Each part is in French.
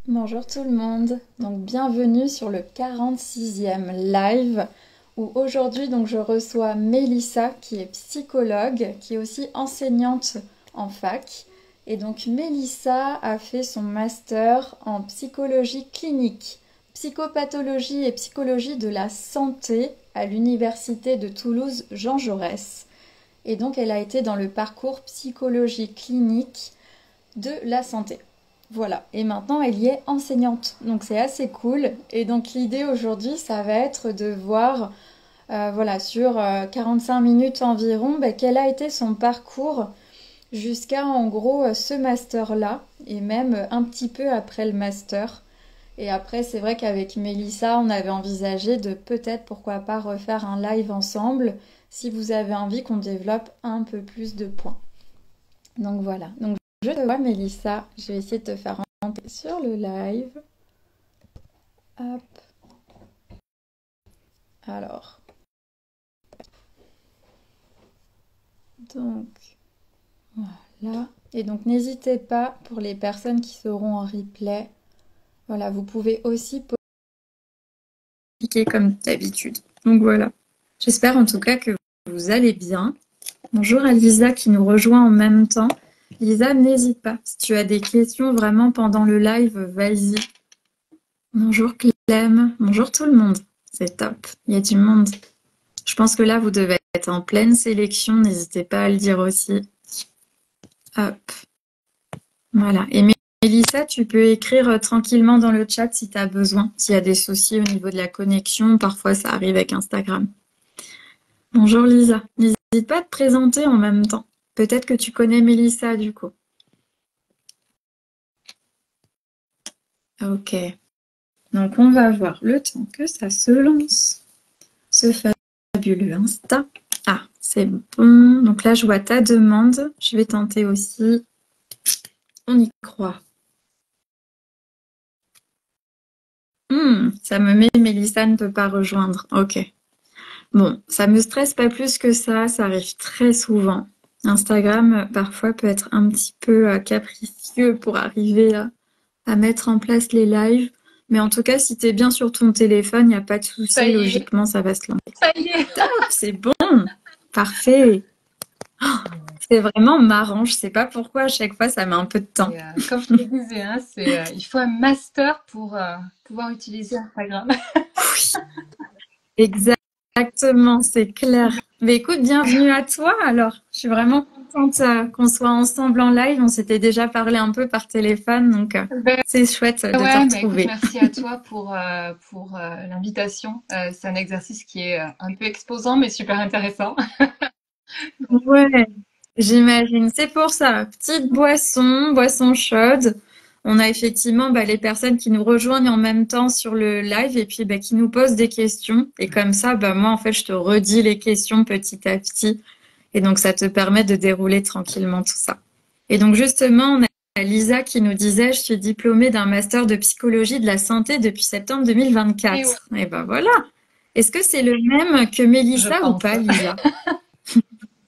Bonjour tout le monde, donc bienvenue sur le 46e live où aujourd'hui donc je reçois Mélissa qui est psychologue, qui est aussi enseignante en fac. Et donc Mélissa a fait son master en psychologie clinique, psychopathologie et psychologie de la santé à l'université de Toulouse Jean Jaurès. Et donc elle a été dans le parcours psychologie clinique de la santé. Voilà, et maintenant elle y est enseignante, donc c'est assez cool. Et donc l'idée aujourd'hui, ça va être de voir, voilà, sur 45 minutes environ, quel a été son parcours jusqu'à en gros ce master-là, et même un petit peu après le master. Et après, c'est vrai qu'avec Mélissa, on avait envisagé de peut-être, pourquoi pas, refaire un live ensemble, si vous avez envie qu'on développe un peu plus de points. Donc voilà. Donc je te vois, Mélissa. Je vais essayer de te faire rentrer sur le live. Hop. Alors. Donc voilà. Et donc n'hésitez pas pour les personnes qui seront en replay. Voilà, vous pouvez aussi cliquer comme d'habitude. Donc voilà. J'espère en tout cas que vous allez bien. Bonjour à Lisa qui nous rejoint en même temps. Lisa, n'hésite pas. Si tu as des questions vraiment pendant le live, vas-y. Bonjour Clem, bonjour tout le monde. C'est top, il y a du monde. Je pense que là, vous devez être en pleine sélection. N'hésitez pas à le dire aussi. Hop, voilà. Et Mélissa, tu peux écrire tranquillement dans le chat si tu as besoin. S'il y a des soucis au niveau de la connexion, parfois ça arrive avec Instagram. Bonjour Lisa. N'hésite pas à te présenter en même temps. Peut-être que tu connais Mélissa du coup. Ok. Donc on va voir le temps que ça se lance. Ce fabuleux Insta. Ah, c'est bon. Donc là, je vois ta demande. Je vais tenter aussi. On y croit. Ça me met Mélissa ne peut pas rejoindre. Ok. Bon, ça me stresse pas plus que ça. Ça arrive très souvent. Instagram, parfois, peut être un petit peu capricieux pour arriver à mettre en place les lives. Mais en tout cas, si tu es bien sur ton téléphone, il n'y a pas de Ça souci. y est, Logiquement, ça va se lancer. ça y est. Top, c'est bon. Parfait. C'est vraiment marrant. Je sais pas pourquoi à chaque fois ça met un peu de temps. Comme je te disais, hein, il faut un master pour pouvoir utiliser Instagram. Oui, exactement, c'est clair. Mais écoute, bienvenue à toi alors. Je suis vraiment contente qu'on soit ensemble en live. On s'était déjà parlé un peu par téléphone, donc Ben c'est chouette de te ouais, mais écoute, retrouver. merci à toi pour l'invitation. C'est un exercice qui est un peu exposant, mais super intéressant. Ouais, j'imagine. C'est pour ça. Petite boisson, boisson chaude. On a effectivement les personnes qui nous rejoignent en même temps sur le live et puis qui nous posent des questions. Et comme ça, moi, en fait, je te redis les questions petit à petit. Et donc, ça te permet de dérouler tranquillement tout ça. Et donc, justement, on a Lisa qui nous disait, je suis diplômée d'un master de psychologie de la santé depuis septembre Et ouais, 2024. Et ben voilà. Est-ce que c'est le même que je Mélissa ou pense, pas, Lisa?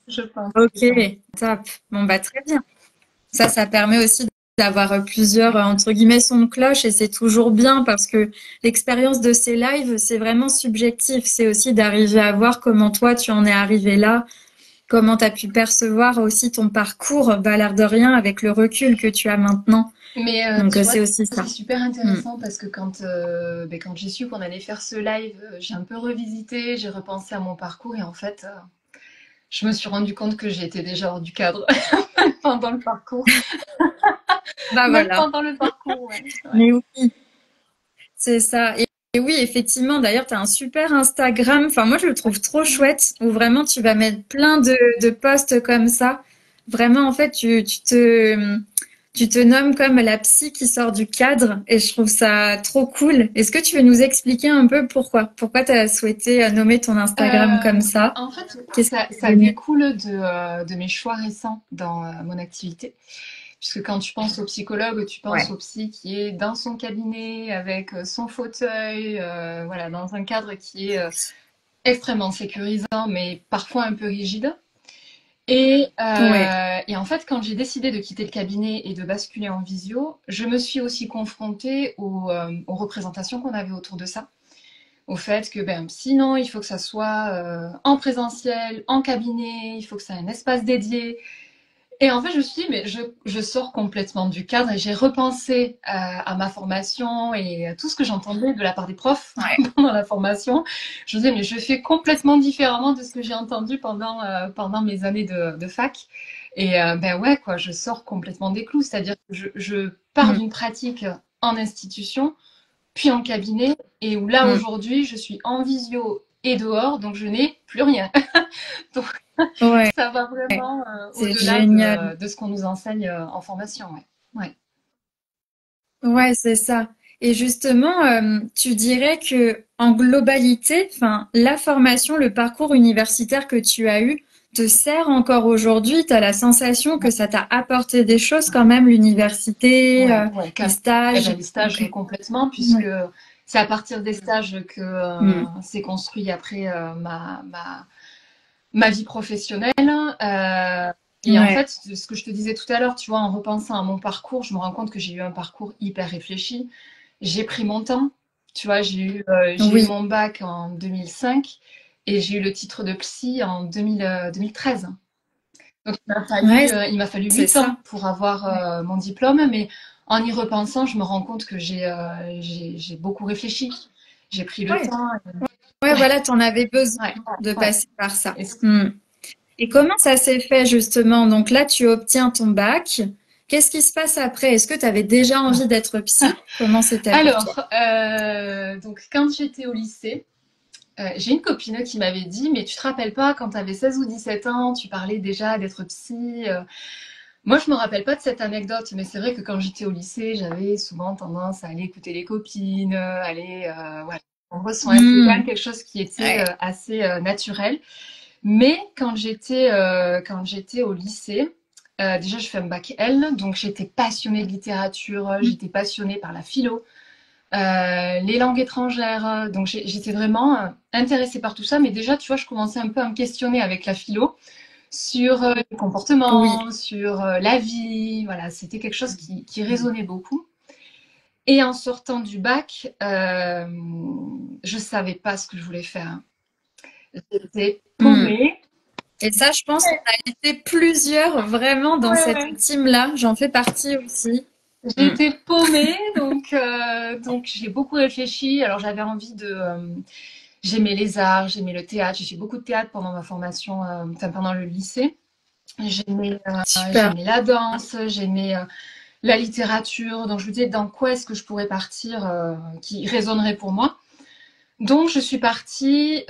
je pense. Ok, top. Bon, très bien. Ça permet aussi d'avoir plusieurs, entre guillemets, sons de cloche et c'est toujours bien parce que l'expérience de ces lives, c'est vraiment subjectif. C'est aussi d'arriver à voir comment toi, tu en es arrivé là, comment tu as pu percevoir aussi ton parcours, à l'air de rien, avec le recul que tu as maintenant. Mais Donc, tu vois, c'est aussi c'est ça. super Mm. intéressant parce que quand j'ai su qu'on allait faire ce live, j'ai un peu revisité, j'ai repensé à mon parcours et en fait, je me suis rendu compte que j'étais déjà hors du cadre pendant le parcours. Bah Même voilà. pendant le parcours, ouais. Ouais. Mais oui, c'est ça. Et oui, effectivement, d'ailleurs, tu as un super Instagram. Enfin, moi, je le trouve trop chouette, où vraiment tu vas mettre plein de posts comme ça. Vraiment, en fait, tu te nommes comme la psy qui sort du cadre et je trouve ça trop cool. Est-ce que tu veux nous expliquer un peu pourquoi? Pourquoi tu as souhaité nommer ton Instagram comme ça? En fait, Qu'est-ce qui t'est ça venu? découle de mes choix récents dans mon activité. Puisque quand tu penses au psychologue, tu penses Ouais. au psy qui est dans son cabinet avec son fauteuil, voilà, dans un cadre qui est extrêmement sécurisant, mais parfois un peu rigide. Ouais. Et en fait, quand j'ai décidé de quitter le cabinet et de basculer en visio, je me suis aussi confrontée aux représentations qu'on avait autour de ça. Au fait que ben, sinon, il faut que ça soit en présentiel, en cabinet, il faut que ça ait un espace dédié. Et en fait, je me suis dit, mais je sors complètement du cadre et j'ai repensé à ma formation et à tout ce que j'entendais de la part des profs Ouais. pendant la formation. Je me disais, mais je fais complètement différemment de ce que j'ai entendu pendant mes années de fac. Et ben ouais, quoi, je sors complètement des clous. C'est-à-dire que je pars Mm. d'une pratique en institution, puis en cabinet, et où là, Mm. aujourd'hui, je suis en visio et dehors, donc je n'ai plus rien. Donc, Ouais. ça va vraiment C'est au-delà génial. de ce qu'on nous enseigne en formation. Ouais. Ouais. Ouais, c'est ça. Et justement, tu dirais que en globalité, enfin, la formation, le parcours universitaire que tu as eu te sert encore aujourd'hui. Tu as la sensation que ça t'a apporté des choses quand même, l'université, Ouais, ouais, les eh ben, stages. les stages Ok. complètement, puisque Ouais. c'est à partir des stages que Mm. s'est construit après ma vie professionnelle. Euh, et en Ouais. fait, ce que je te disais tout à l'heure, tu vois, en repensant à mon parcours, je me rends compte que j'ai eu un parcours hyper réfléchi. J'ai pris mon temps. Tu vois, j'ai eu Oui. mon bac en 2005 et j'ai eu le titre de psy en 2013. Donc, Ouais, il m'a fallu c'est 8 ans ça. pour avoir mon diplôme, mais en y repensant, je me rends compte que j'ai beaucoup réfléchi. J'ai pris le Ouais. temps. Ouais, Ouais, voilà, t'en avais besoin ouais, de ouais. passer par ça. Et Mm. Et comment ça s'est fait justement? Donc là, tu obtiens ton bac. Qu'est-ce qui se passe après? Est-ce que tu avais déjà envie d'être psy? Comment c'était pour toi? alors, donc quand j'étais au lycée, j'ai une copine qui m'avait dit, mais tu te rappelles pas quand tu avais 16 ou 17 ans, tu parlais déjà d'être psy. Moi, je me rappelle pas de cette anecdote, mais c'est vrai que quand j'étais au lycée, j'avais souvent tendance à aller écouter les copines, voilà, prendre soin. C'était quand même Hmm. quelque chose qui était Ouais. assez naturel. Mais quand j'étais au lycée, déjà, je fais un bac L, donc j'étais passionnée de littérature, j'étais passionnée par la philo, les langues étrangères. Donc j'étais vraiment intéressée par tout ça. Mais déjà, tu vois, je commençais un peu à me questionner avec la philo sur le Oui. comportement, sur la vie. Voilà, c'était quelque chose qui résonnait beaucoup. Et en sortant du bac, je savais pas ce que je voulais faire. J'étais Hmm. paumée. Et ça, je pense qu'on a été plusieurs vraiment dans Ouais, cette ouais. team-là. J'en fais partie aussi. Hmm. J'étais paumée, donc j'ai beaucoup réfléchi. Alors j'avais envie j'aimais les arts, j'aimais le théâtre. J'ai fait beaucoup de théâtre pendant ma formation, enfin pendant le lycée. Super. J'aimais la danse, j'aimais la littérature. Donc je me disais dans quoi est-ce que je pourrais partir qui résonnerait pour moi. Donc je suis partie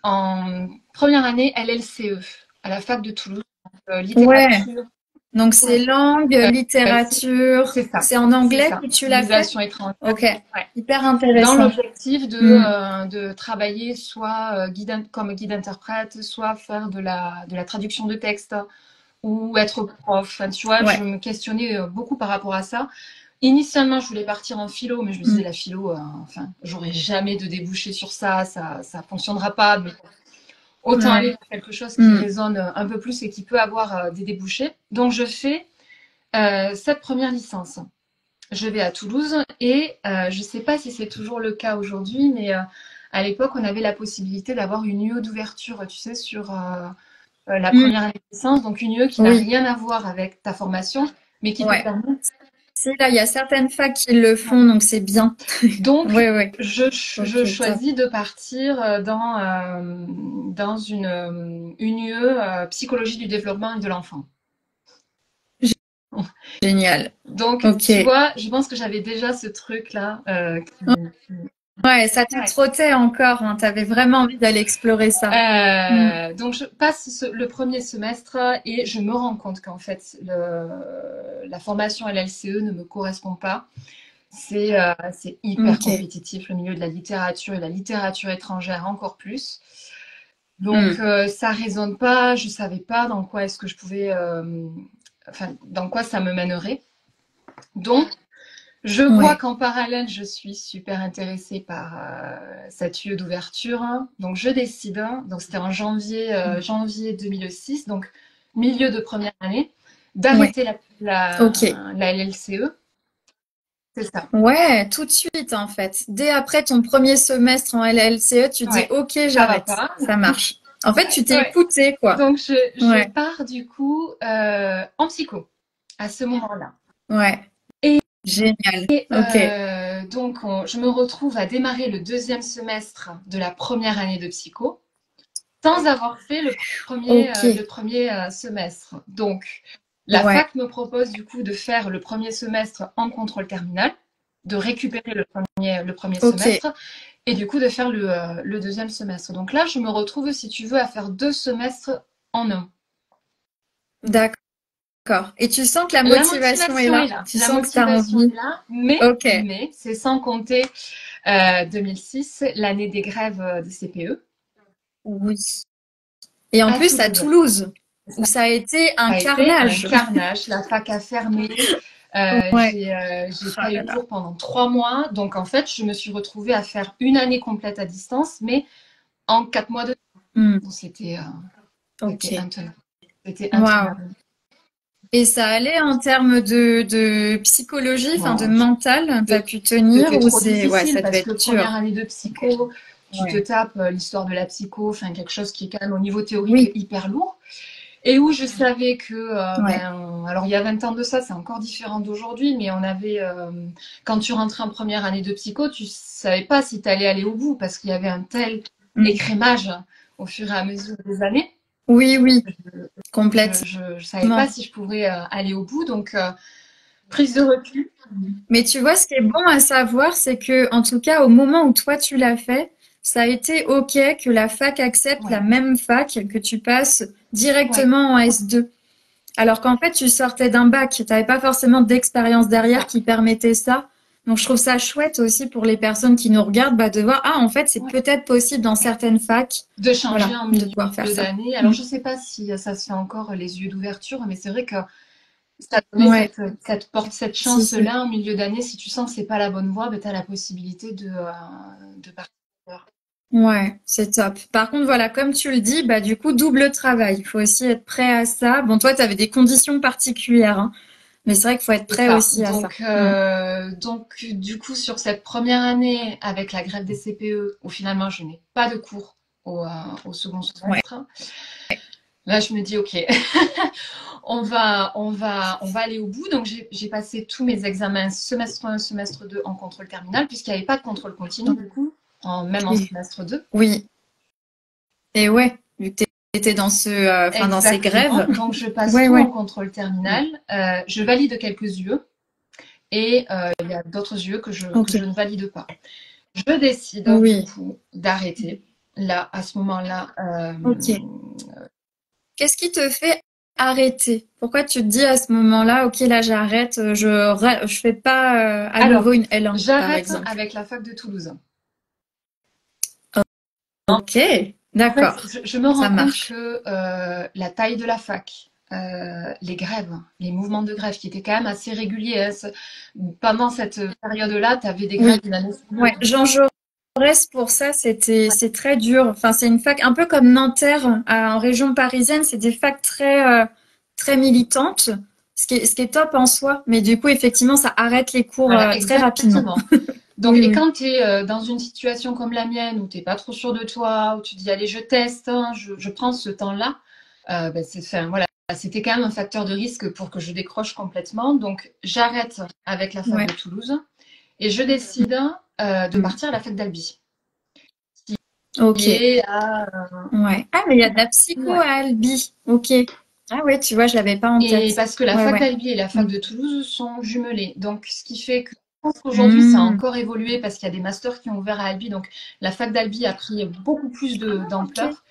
en première année LLCE à la fac de Toulouse, Ouais. littérature. Donc c'est langue, littérature. C'est ça, C'est en c'est anglais ça. que tu l'as fait? Civilisation étrangère. Ok. Ouais. Hyper Dans intéressant. l'objectif Hmm. de travailler soit comme guide interprète, soit faire de la traduction de texte ou être prof. Enfin, tu vois, je Ouais. me questionnais beaucoup par rapport à ça. Initialement, je voulais partir en philo, mais je me disais, Hmm. la philo, enfin, j'aurai jamais de débouché sur ça, ça fonctionnera pas. Mais autant aller Ouais. vers quelque chose qui Hmm. résonne un peu plus et qui peut avoir des débouchés. Donc, je fais cette première licence. Je vais à Toulouse et je ne sais pas si c'est toujours le cas aujourd'hui, mais à l'époque, on avait la possibilité d'avoir une UE d'ouverture, tu sais, sur la Hmm. première année de licence. Donc une UE qui n'a Oui. rien à voir avec ta formation, mais qui te Ouais. permet. Si, là, il y a certaines facs qui le font, donc c'est bien. Donc, Oui, oui. je Ok, top. choisis de partir dans une UE psychologie du développement et de l'enfant. Génial. Donc, Ok. tu vois, je pense que j'avais déjà ce truc-là. Ouais, ça te Ouais. trottait encore, hein. T'avais vraiment envie d'aller explorer ça. Hmm. Donc je passe le premier semestre et je me rends compte qu'en fait la formation à l'LCE ne me correspond pas. C'est hyper Ok. compétitif, le milieu de la littérature et la littérature étrangère encore plus. Donc Hmm. ça résonne pas, je savais pas dans quoi est-ce que je pouvais, enfin dans quoi ça me mènerait. Donc Je vois Ouais. qu'en parallèle, je suis super intéressée par cette lieu d'ouverture, hein. Donc, je décide, hein, donc c'était en janvier 2006, donc milieu de première année, Ouais. d'arrêter Ok. la LLCE. C'est ça. Ouais, tout de suite en fait. Dès après ton premier semestre en LLCE, tu dis Ouais, ok, ça va j'arrête. pas. Ça marche. En fait, tu t'es Ouais. écouté quoi. Donc, je Ouais. pars du coup en psycho à ce moment-là. Ouais. Et, Génial. Ok. je me retrouve à démarrer le deuxième semestre de la première année de psycho sans avoir fait le Ok. premier semestre. Donc, la Ouais. fac me propose du coup de faire le premier semestre en contrôle terminal, de récupérer le premier Ok. semestre et du coup de faire le deuxième semestre. Donc là, je me retrouve, si tu veux, à faire 2 semestres en un. D'accord. Et tu sens que la La motivation est motivation est là. là, Tu la sens que tu as motivation est envie. là, Ok. mais c'est sans compter 2006, l'année des grèves de CPE Oui. Et en à plus à Toulouse. Toulouse, où Ça ça a été un a été un carnage. carnage, la fac a fermé. Ouais. J'ai Oh pas là eu là. cours pendant 3 mois, donc en fait, je me suis retrouvée à faire une année complète à distance, mais en 4 mois de temps. Hmm. Donc c'était Ok. intenable. C'était Waouh. intenable. Et ça allait en termes de psychologie, enfin de Bon, mental, t'as pu tenir c'était ou trop c'est, ouais, difficile ça devait parce que être première dur. année de Ok. psycho, tu te Ouais. tapes l'histoire de la psycho, enfin quelque chose qui est quand même au niveau théorique Oui. hyper lourd. Et où je savais que, Ouais. alors il y a 20 ans de ça, c'est encore différent d'aujourd'hui, mais quand tu rentrais en première année de psycho, tu savais pas si tu allais aller au bout parce qu'il y avait un tel Hmm. écrémage au fur et à mesure des années. Oui, oui, Je, complètement. je savais pas si je pourrais aller au bout, donc prise de recul. Mais tu vois, ce qui est bon à savoir, c'est que, en tout cas, au moment où toi tu l'as fait, ça a été OK que la fac accepte la Ouais, même fac, que tu passes ouais, directement en S2. Alors qu'en fait, tu sortais d'un bac, tu n'avais pas forcément d'expérience derrière ouais, qui permettait ça. Donc, je trouve ça chouette aussi pour les personnes qui nous regardent, bah, de voir, ah, en fait, c'est ouais. peut-être possible dans certaines facs, De changer voilà, en de pouvoir faire milieu ça. d'année. Alors Mm. je sais pas si ça se fait encore les yeux d'ouverture, mais c'est vrai que ça donnait Ouais, cette si, si. chance-là en milieu d'année. Si tu sens que c'est pas la bonne voie, ben, tu as la possibilité de partir ailleurs. Ouais, c'est top. Par contre, voilà, comme tu le dis, bah, du coup, double travail. Il faut aussi être prêt à ça. Bon, toi, tu avais des conditions particulières, hein, mais c'est vrai qu'il faut être C'est prêt ça. aussi à ça. Du coup, sur cette première année, avec la grève des CPE, où finalement je n'ai pas de cours au second Ouais. semestre, là je me dis, ok, on va aller au bout. Donc j'ai passé tous mes examens semestre 1, semestre 2 en contrôle terminal, puisqu'il n'y avait pas de contrôle continu, du coup, même en Ok. semestre 2. Oui. Et ouais, vu que t'étais dans enfin, dans ces Exactement. grèves. Donc je passe Ouais, tout en ouais. contrôle terminal. Je valide quelques UE et il y a d'autres UE que Ok. je ne valide pas. Je décide du Oui. coup d'arrêter. Là, à ce moment-là, Ok. Qu'est-ce qui te fait arrêter? Pourquoi tu te dis à ce moment-là, ok, là, j'arrête, je fais pas, à alors nouveau une L1, par j'arrête exemple. avec la fac de Toulouse. Ok. En fait, D'accord. je me Ça rends compte marche. que la taille de la fac, les grèves, les mouvements de grève qui étaient quand même assez réguliers, hein, pendant cette période-là, tu avais des grèves Oui. d'une année sur Ouais. l'autre. Jean Jaurès, pour ça, c'est très dur. Enfin, c'est une fac un peu comme Nanterre, en région parisienne. C'est des facs très militantes, ce qui est top en soi. Mais du coup, effectivement, ça arrête les cours, Voilà, très rapidement. exactement. Donc, Oui, et oui. quand tu es dans une situation comme la mienne, où tu n'es pas trop sûr de toi, où tu dis, allez, je teste, hein, je prends ce temps-là, enfin, voilà, c'était quand même un facteur de risque pour que je décroche complètement. Donc, j'arrête avec la fac Ouais. de Toulouse et je décide de partir à la fac d'Albi, qui Ok. est à... Ouais. Ah, mais il y a de la psycho Ouais. à Albi. Ok. Ah ouais, tu vois, je l'avais pas en Et tête. parce que la Ouais, fac ouais. d'Albi et la fac Mm. de Toulouse sont jumelées. Donc, ce qui fait que je pense qu'aujourd'hui, ça a Mm. encore évolué parce qu'il y a des masters qui ont ouvert à Albi. Donc, la fac d'Albi a pris beaucoup plus Ok. d'ampleur.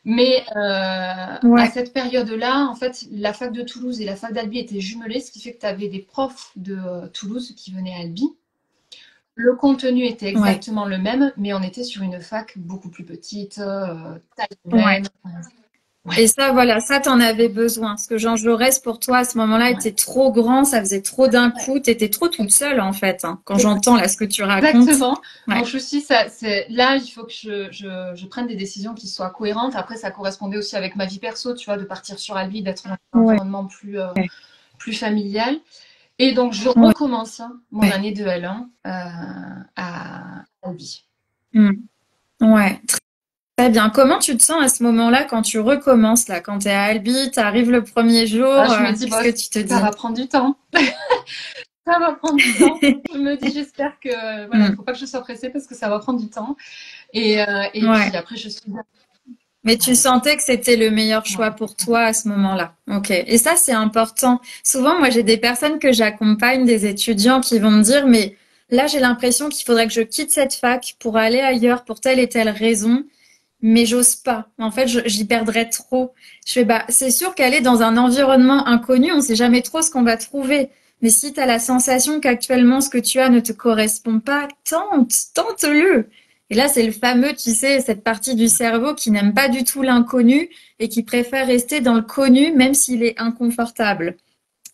Mais à Ouais. cette période-là, en fait, la fac de Toulouse et la fac d'Albi étaient jumelées, ce qui fait que tu avais des profs de Toulouse qui venaient à Albi. Le contenu était Ouais. exactement le même, mais on était sur une fac beaucoup plus petite, taille Ouais. humaine. Ouais, Et ça, voilà, ça, t'en avais besoin. Parce que Jean Jaurès, pour toi, à ce moment-là, ouais, était trop grand, ça faisait trop d'un ouais. coup, t'étais trop toute seule, en fait, hein, quand j'entends là ce que tu racontes. Exactement. Donc, Ouais, je me suis dit, ça, là, il faut que je prenne des décisions qui soient cohérentes. Après, ça correspondait aussi avec ma vie perso, tu vois, de partir sur Albi, d'être dans un ouais, environnement plus familial. Et donc, je ouais. recommence mon Ouais. année de L1 à Albi. Hmm. Ouais, très bien. Comment tu te sens à ce moment-là quand tu recommences, là, quand t'es à Albi, t'arrives le premier jour, Je me dis, qu'est-ce bah, que tu te ça dis? va prendre du temps. Ça va prendre du temps. Je me dis, j'espère que, voilà, il Hmm. faut pas que je sois pressée parce que ça va prendre du temps. Et puis Ouais. après, je suis bien. Mais tu sentais que c'était le meilleur choix Ouais. pour toi à ce moment-là. Ok. Et ça, c'est important. Souvent, moi, j'ai des personnes que j'accompagne, des étudiants qui vont me dire, mais là, j'ai l'impression qu'il faudrait que je quitte cette fac pour aller ailleurs pour telle et telle raison, mais j'ose pas. En fait, j'y perdrais trop. Je fais, bah, c'est sûr qu'aller dans un environnement inconnu, on sait jamais trop ce qu'on va trouver. Mais si tu as la sensation qu'actuellement ce que tu as ne te correspond pas, tente-le. Et là, c'est le fameux, tu sais, cette partie du cerveau qui n'aime pas du tout l'inconnu et qui préfère rester dans le connu même s'il est inconfortable.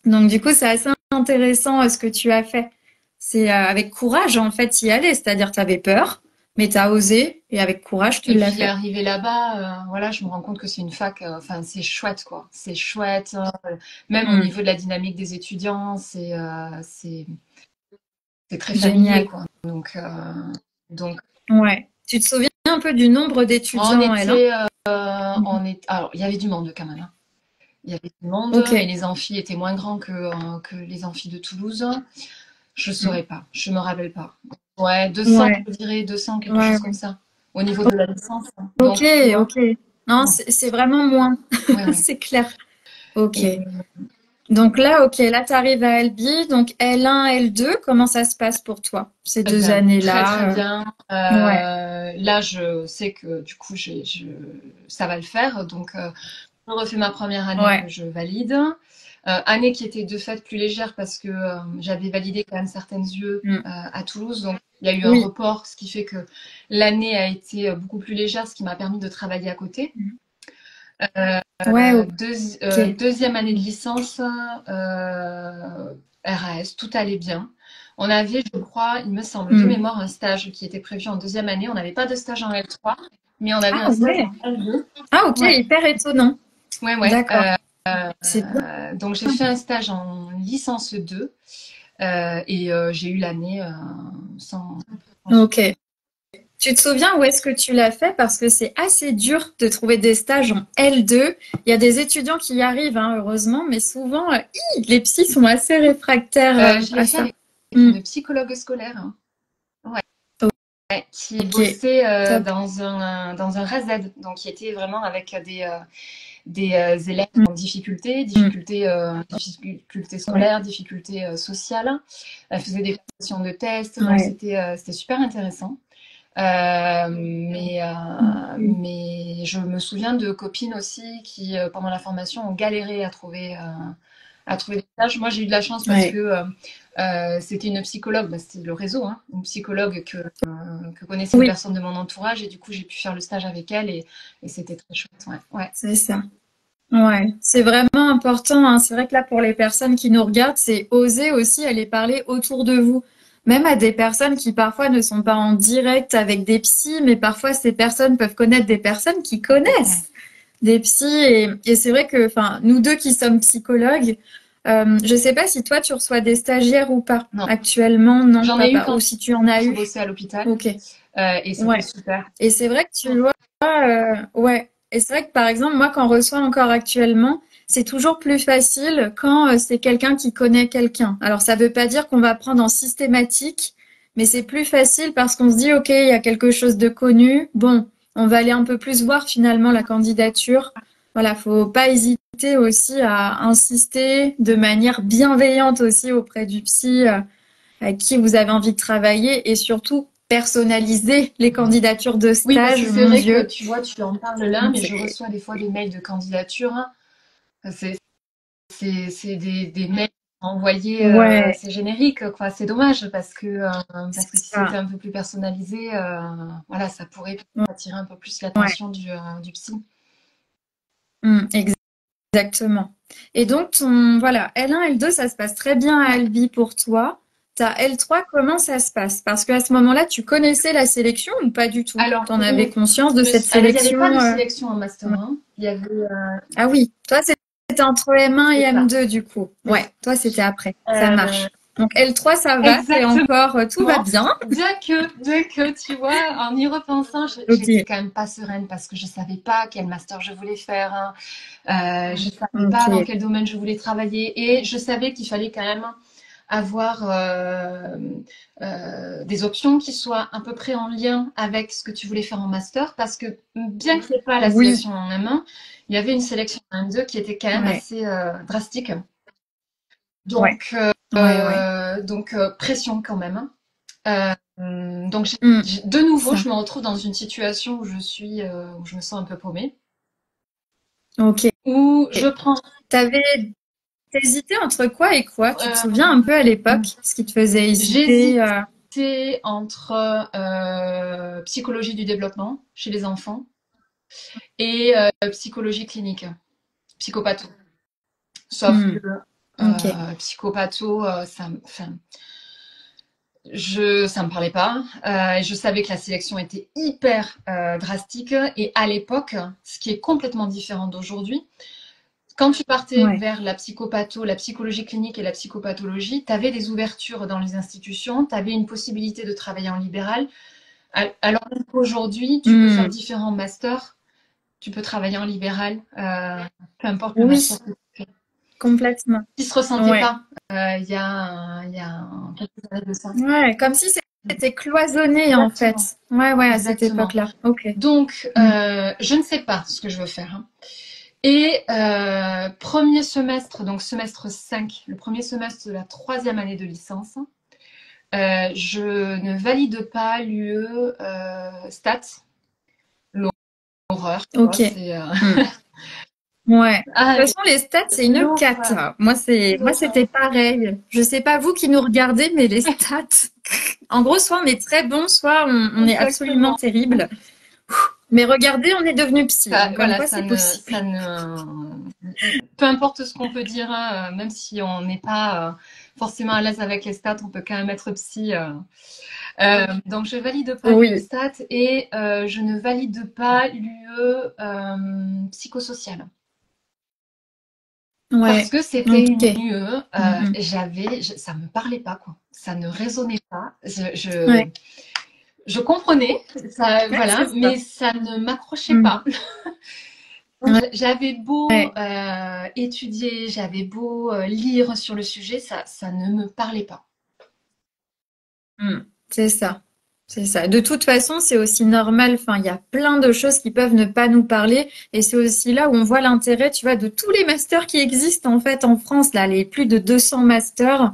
Donc, du coup, c'est assez intéressant ce que tu as fait. C'est avec courage, en fait, y aller. C'est-à-dire, tu avais peur, mais tu as osé et avec courage, tu Et l'as puis fait. arrivé là-bas, voilà, je me rends compte que c'est une fac, enfin c'est chouette quoi, c'est chouette. Même au Hmm. niveau de la dynamique des étudiants, c'est très familier Génial. quoi. Donc Ouais. Tu te souviens un peu du nombre on d'étudiants en L1? était, Mhm. alors il y avait du monde quand même, hein. Il y avait du monde, Ok. mais les amphis étaient moins grands que les amphis de Toulouse. Je Hmm. saurais pas, je me rappelle pas. Ouais, 200, Ouais. je dirais 200, quelque Ouais. chose comme Ouais. ça, au niveau de la licence, hein. Ok. Donc tu vois, Ok. Non, ouais, c'est vraiment moins. ouais, ouais. C'est clair. Ok. Et Donc là, ok, là, tu arrives à Albi. Donc L1, L2, comment ça se passe pour toi, ces très deux bien, très très années-là? bien. Ouais. Là, je sais que du coup, ça va le faire. Donc, je refais ma première année que Ouais. je valide. Année qui était de fait plus légère parce que j'avais validé quand même certaines UE Hmm. à Toulouse. Donc, il y a eu un Oui. report, ce qui fait que l'année a été beaucoup plus légère, ce qui m'a permis de travailler à côté. Ouais, ok. Deuxième année de licence, RAS, tout allait bien. On avait, je crois, il me semble, de Hmm. mémoire, un stage qui était prévu en deuxième année. On n'avait pas de stage en L3, mais on avait Ah un stage ouais. en L2. Ah ok, Ouais, hyper étonnant. ouais, ouais. D'accord. C'est bien. Donc j'ai fait un stage en licence 2 et j'ai eu l'année sans souci. Ok. Tu te souviens où est-ce que tu l'as fait? Parce que c'est assez dur de trouver des stages en L2. Il y a des étudiants qui y arrivent, hein, heureusement, mais souvent, les psys sont assez réfractaires Je l'ai à fait ça. avec Hmm. une psychologue scolaire, hein. Ouais. Ouais, qui Ok, bossait top. dans un RASED, donc qui était vraiment avec des élèves Hmm. en difficulté, Hmm. difficultés Ouais, scolaires, difficultés sociales. Elle faisait des formations de tests, donc ouais. c'était super intéressant. Mais je me souviens de copines aussi qui, pendant la formation, ont galéré à trouver des stages. Moi, j'ai eu de la chance parce Ouais. que c'était une psychologue, bah, c'était le réseau, hein, une psychologue que connaissait une Oui, personne de mon entourage et du coup, j'ai pu faire le stage avec elle et c'était très chouette. Ouais, ouais. c'est ça. Ouais, c'est vraiment important, hein. C'est vrai que là, pour les personnes qui nous regardent, c'est oser aussi aller parler autour de vous. Même à des personnes qui parfois ne sont pas en direct avec des psys, mais parfois ces personnes peuvent connaître des personnes qui Complètement. connaissent des psys. Et c'est vrai que, enfin, nous deux qui sommes psychologues, je sais pas si toi tu reçois des stagiaires ou pas. Non, Actuellement, non, j'en ai eu ou quand si tu en as je eu. bossais à l'hôpital Ok. et c'était Ouais. super. Et c'est vrai que tu vois, ouais. Et c'est vrai que par exemple, moi, quand on reçoit encore actuellement, c'est toujours plus facile quand c'est quelqu'un qui connaît quelqu'un. Alors, ça veut pas dire qu'on va prendre en systématique, mais c'est plus facile parce qu'on se dit, OK, il y a quelque chose de connu. Bon, on va aller un peu plus voir finalement la candidature. Voilà, faut pas hésiter aussi à insister de manière bienveillante aussi auprès du psy avec qui vous avez envie de travailler et surtout personnaliser les candidatures de Oui, parce que stage, c'est mon vrai que Dieu. tu vois, tu en parles là, mais je C'est- reçois des fois des mails de candidature, hein. C'est c'est des mails envoyés, Ouais, c'est générique, quoi. C'est dommage parce que c'est si c'était ça. un peu plus personnalisé, voilà, ça pourrait Ouais, attirer un peu plus ouais. l'attention du psy. Exactement. Et donc, voilà, L1, L2, ça se passe très bien à Albi pour toi. Ta L3, comment ça se passe? Parce qu'à ce moment-là, tu connaissais la sélection ou pas du tout? Alors, Tu en avais conscience de cette alors, il n'y avait sélection? pas de sélection en Master Ouais. 1. Il y avait... Ah oui, toi, c'était entre M1 et c'est ça. M2, du coup. C'est Ouais, ça. toi, c'était après. Ça Euh, marche. Donc, L3, ça va, c'est exactement. encore, tout va bien. Bien que, tu vois, en y repensant, j'étais Ok, quand même pas sereine parce que je savais pas quel master je voulais faire, hein. Je savais pas dans ok. quel domaine je voulais travailler et je savais qu'il fallait quand même avoir des options qui soient à peu près en lien avec ce que tu voulais faire en master parce que bien qu'il n'y ait pas la Oui, sélection en M1, il y avait une sélection en M2 qui était quand même ouais, assez drastique. ouais, Donc, ouais. pression quand même. Donc, Hmm, de nouveau, ça. je me retrouve dans une situation où où je me sens un peu paumée, Ok. où je prends, T'hésitais entre quoi et quoi? Tu te souviens euh, un peu à l'époque ce qui te faisait hésiter? j'hésitais entre psychologie du développement chez les enfants et psychologie clinique, psychopatho. Sauf que Hmm, ok. psychopatho, ça me parlait pas. Je savais que la sélection était hyper drastique et à l'époque, ce qui est complètement différent d'aujourd'hui, quand tu partais Ouais. vers la psychopatho, la psychologie clinique et la psychopathologie, tu avais des ouvertures dans les institutions, tu avais une possibilité de travailler en libéral. Alors qu'aujourd'hui, tu peux faire Hmm, différents masters, tu peux travailler en libéral, peu importe le master oui, que tu fais. complètement. Qui se ressentait Ouais. pas il y a quelques années de ça. Ouais, comme si c'était cloisonné en Exactement, fait. Ouais, ouais, à cette exactement. époque-là. Ok. Donc, Hmm, je ne sais pas ce que je veux faire, hein. Et premier semestre, donc semestre 5, le premier semestre de la troisième année de licence, je ne valide pas l'UE stats, l'horreur, tu vois, ok. c'est Hmm, ouais. ah, De toute façon, les stats, c'est une l'horreur, cata. Moi, c'était l'horreur. pareil. Je sais pas vous qui nous regardez, mais les stats, en gros, soit on est très bon, soit on est absolument Exactement. terrible. Mais regardez, on est devenu psy. Ça, Donc, comme voilà, quoi, c'est possible. peu importe ce qu'on peut dire, hein, même si on n'est pas forcément à l'aise avec les stats, on peut quand même être psy. Donc je valide pas l'UE Oui. stats et je ne valide pas l'UE psychosocial. Parce Ouais. que c'était une Ok. UE, Mhm. ça me parlait pas, quoi. Ça ne résonnait pas. Ouais. Je comprenais, ça, Ouais, voilà, c'est mais ça. ça ne m'accrochait Mm. pas. Donc, Ouais. j'avais beau Ouais. étudier, j'avais beau lire sur le sujet, ça ne me parlait pas. Mm. C'est ça. C'est ça. De toute façon, c'est aussi normal. Enfin, il y a plein de choses qui peuvent ne pas nous parler. Et c'est aussi là où on voit l'intérêt, tu vois, de tous les masters qui existent, en fait, en France, là, les plus de 200 masters.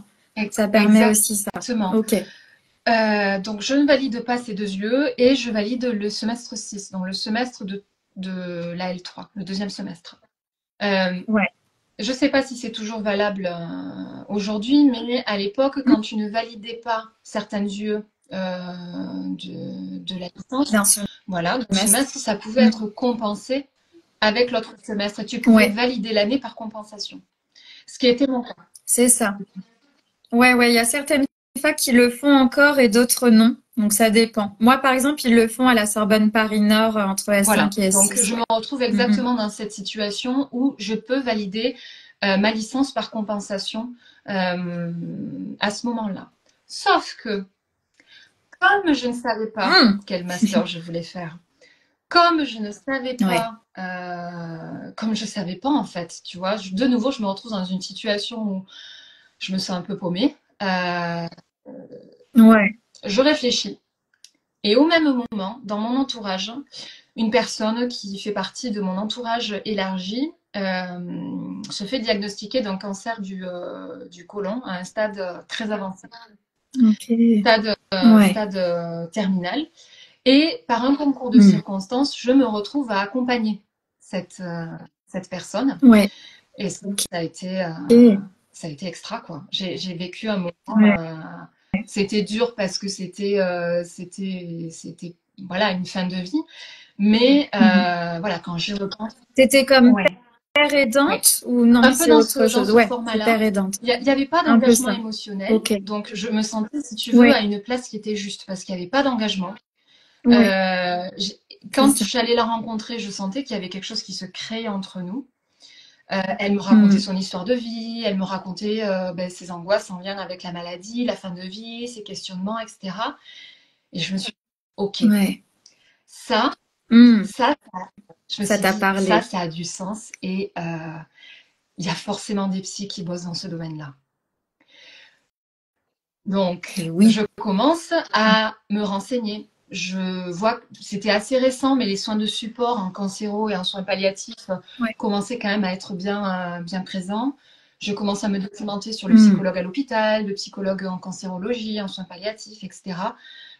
Ça permet aussi ça. Exactement. Ok. Donc, je ne valide pas ces deux UE et je valide le semestre 6, donc le semestre de la L3, le deuxième semestre. Euh, Ouais. je ne sais pas si c'est toujours valable aujourd'hui, mais à l'époque, Mm. quand tu ne validais pas certaines UE de la licence, D'un voilà, le semestre. semestre, ça pouvait Mm. être compensé avec l'autre semestre et tu pouvais Ouais. valider l'année par compensation. Ce qui était mon cas. C'est ça. Ouais, ouais, il y a certaines facs qui le font encore et d'autres non. Donc ça dépend. Moi, par exemple, ils le font à la Sorbonne Paris-Nord entre Voilà, S5 et donc S6, je me ouais. retrouve Mm, mm. exactement dans cette situation où je peux valider ma licence par compensation à ce moment-là. Sauf que, comme je ne savais pas Mm. quel master je voulais faire, comme je ne savais Ouais. pas, comme je savais pas en fait, tu vois, de nouveau, je me retrouve dans une situation où je me sens un peu paumée. Euh, Ouais. je réfléchis. Et au même moment, dans mon entourage, une personne qui fait partie de mon entourage élargi se fait diagnostiquer d'un cancer du côlon à un stade très avancé, Ok. Ouais. stade terminal. Et par un concours de Mm. circonstances, je me retrouve à accompagner cette, euh, cette personne. Ouais. Et ça Ok. a été extra, quoi. J'ai vécu un moment. Ouais. C'était dur parce que voilà, une fin de vie. Mais Mm. voilà, quand j'y repense, T'étais comme ouais. hyper Oui. aidante ou non, Un peu c'est autre dans chose? ce Ouais, hyper format-là. aidante. Il y avait pas Un peu d'engagement ça. émotionnel, Ok. donc je me sentais, si tu veux, Ouais, à une place qui était juste parce qu'il n'y avait pas d'engagement. ouais, c'est Quand ça. j'allais la rencontrer, je sentais qu'il y avait quelque chose qui se créait entre nous. Elle me racontait Hmm. son histoire de vie, elle me racontait ses angoisses en lien avec la maladie, la fin de vie, ses questionnements, etc. Et je me suis dit, ok, Ouais. ça, Hmm. ça, je me Ça suis t'a dit, ça, parlé. ça a du sens et il y a forcément des psys qui bossent dans ce domaine-là. Donc, Et oui. je commence à me renseigner. Je vois que c'était assez récent, mais les soins de support en cancéro et en soins palliatifs Ouais. commençaient quand même à être bien présents. Je commence à me documenter sur le Hmm. psychologue à l'hôpital, le psychologue en cancérologie, en soins palliatifs, etc.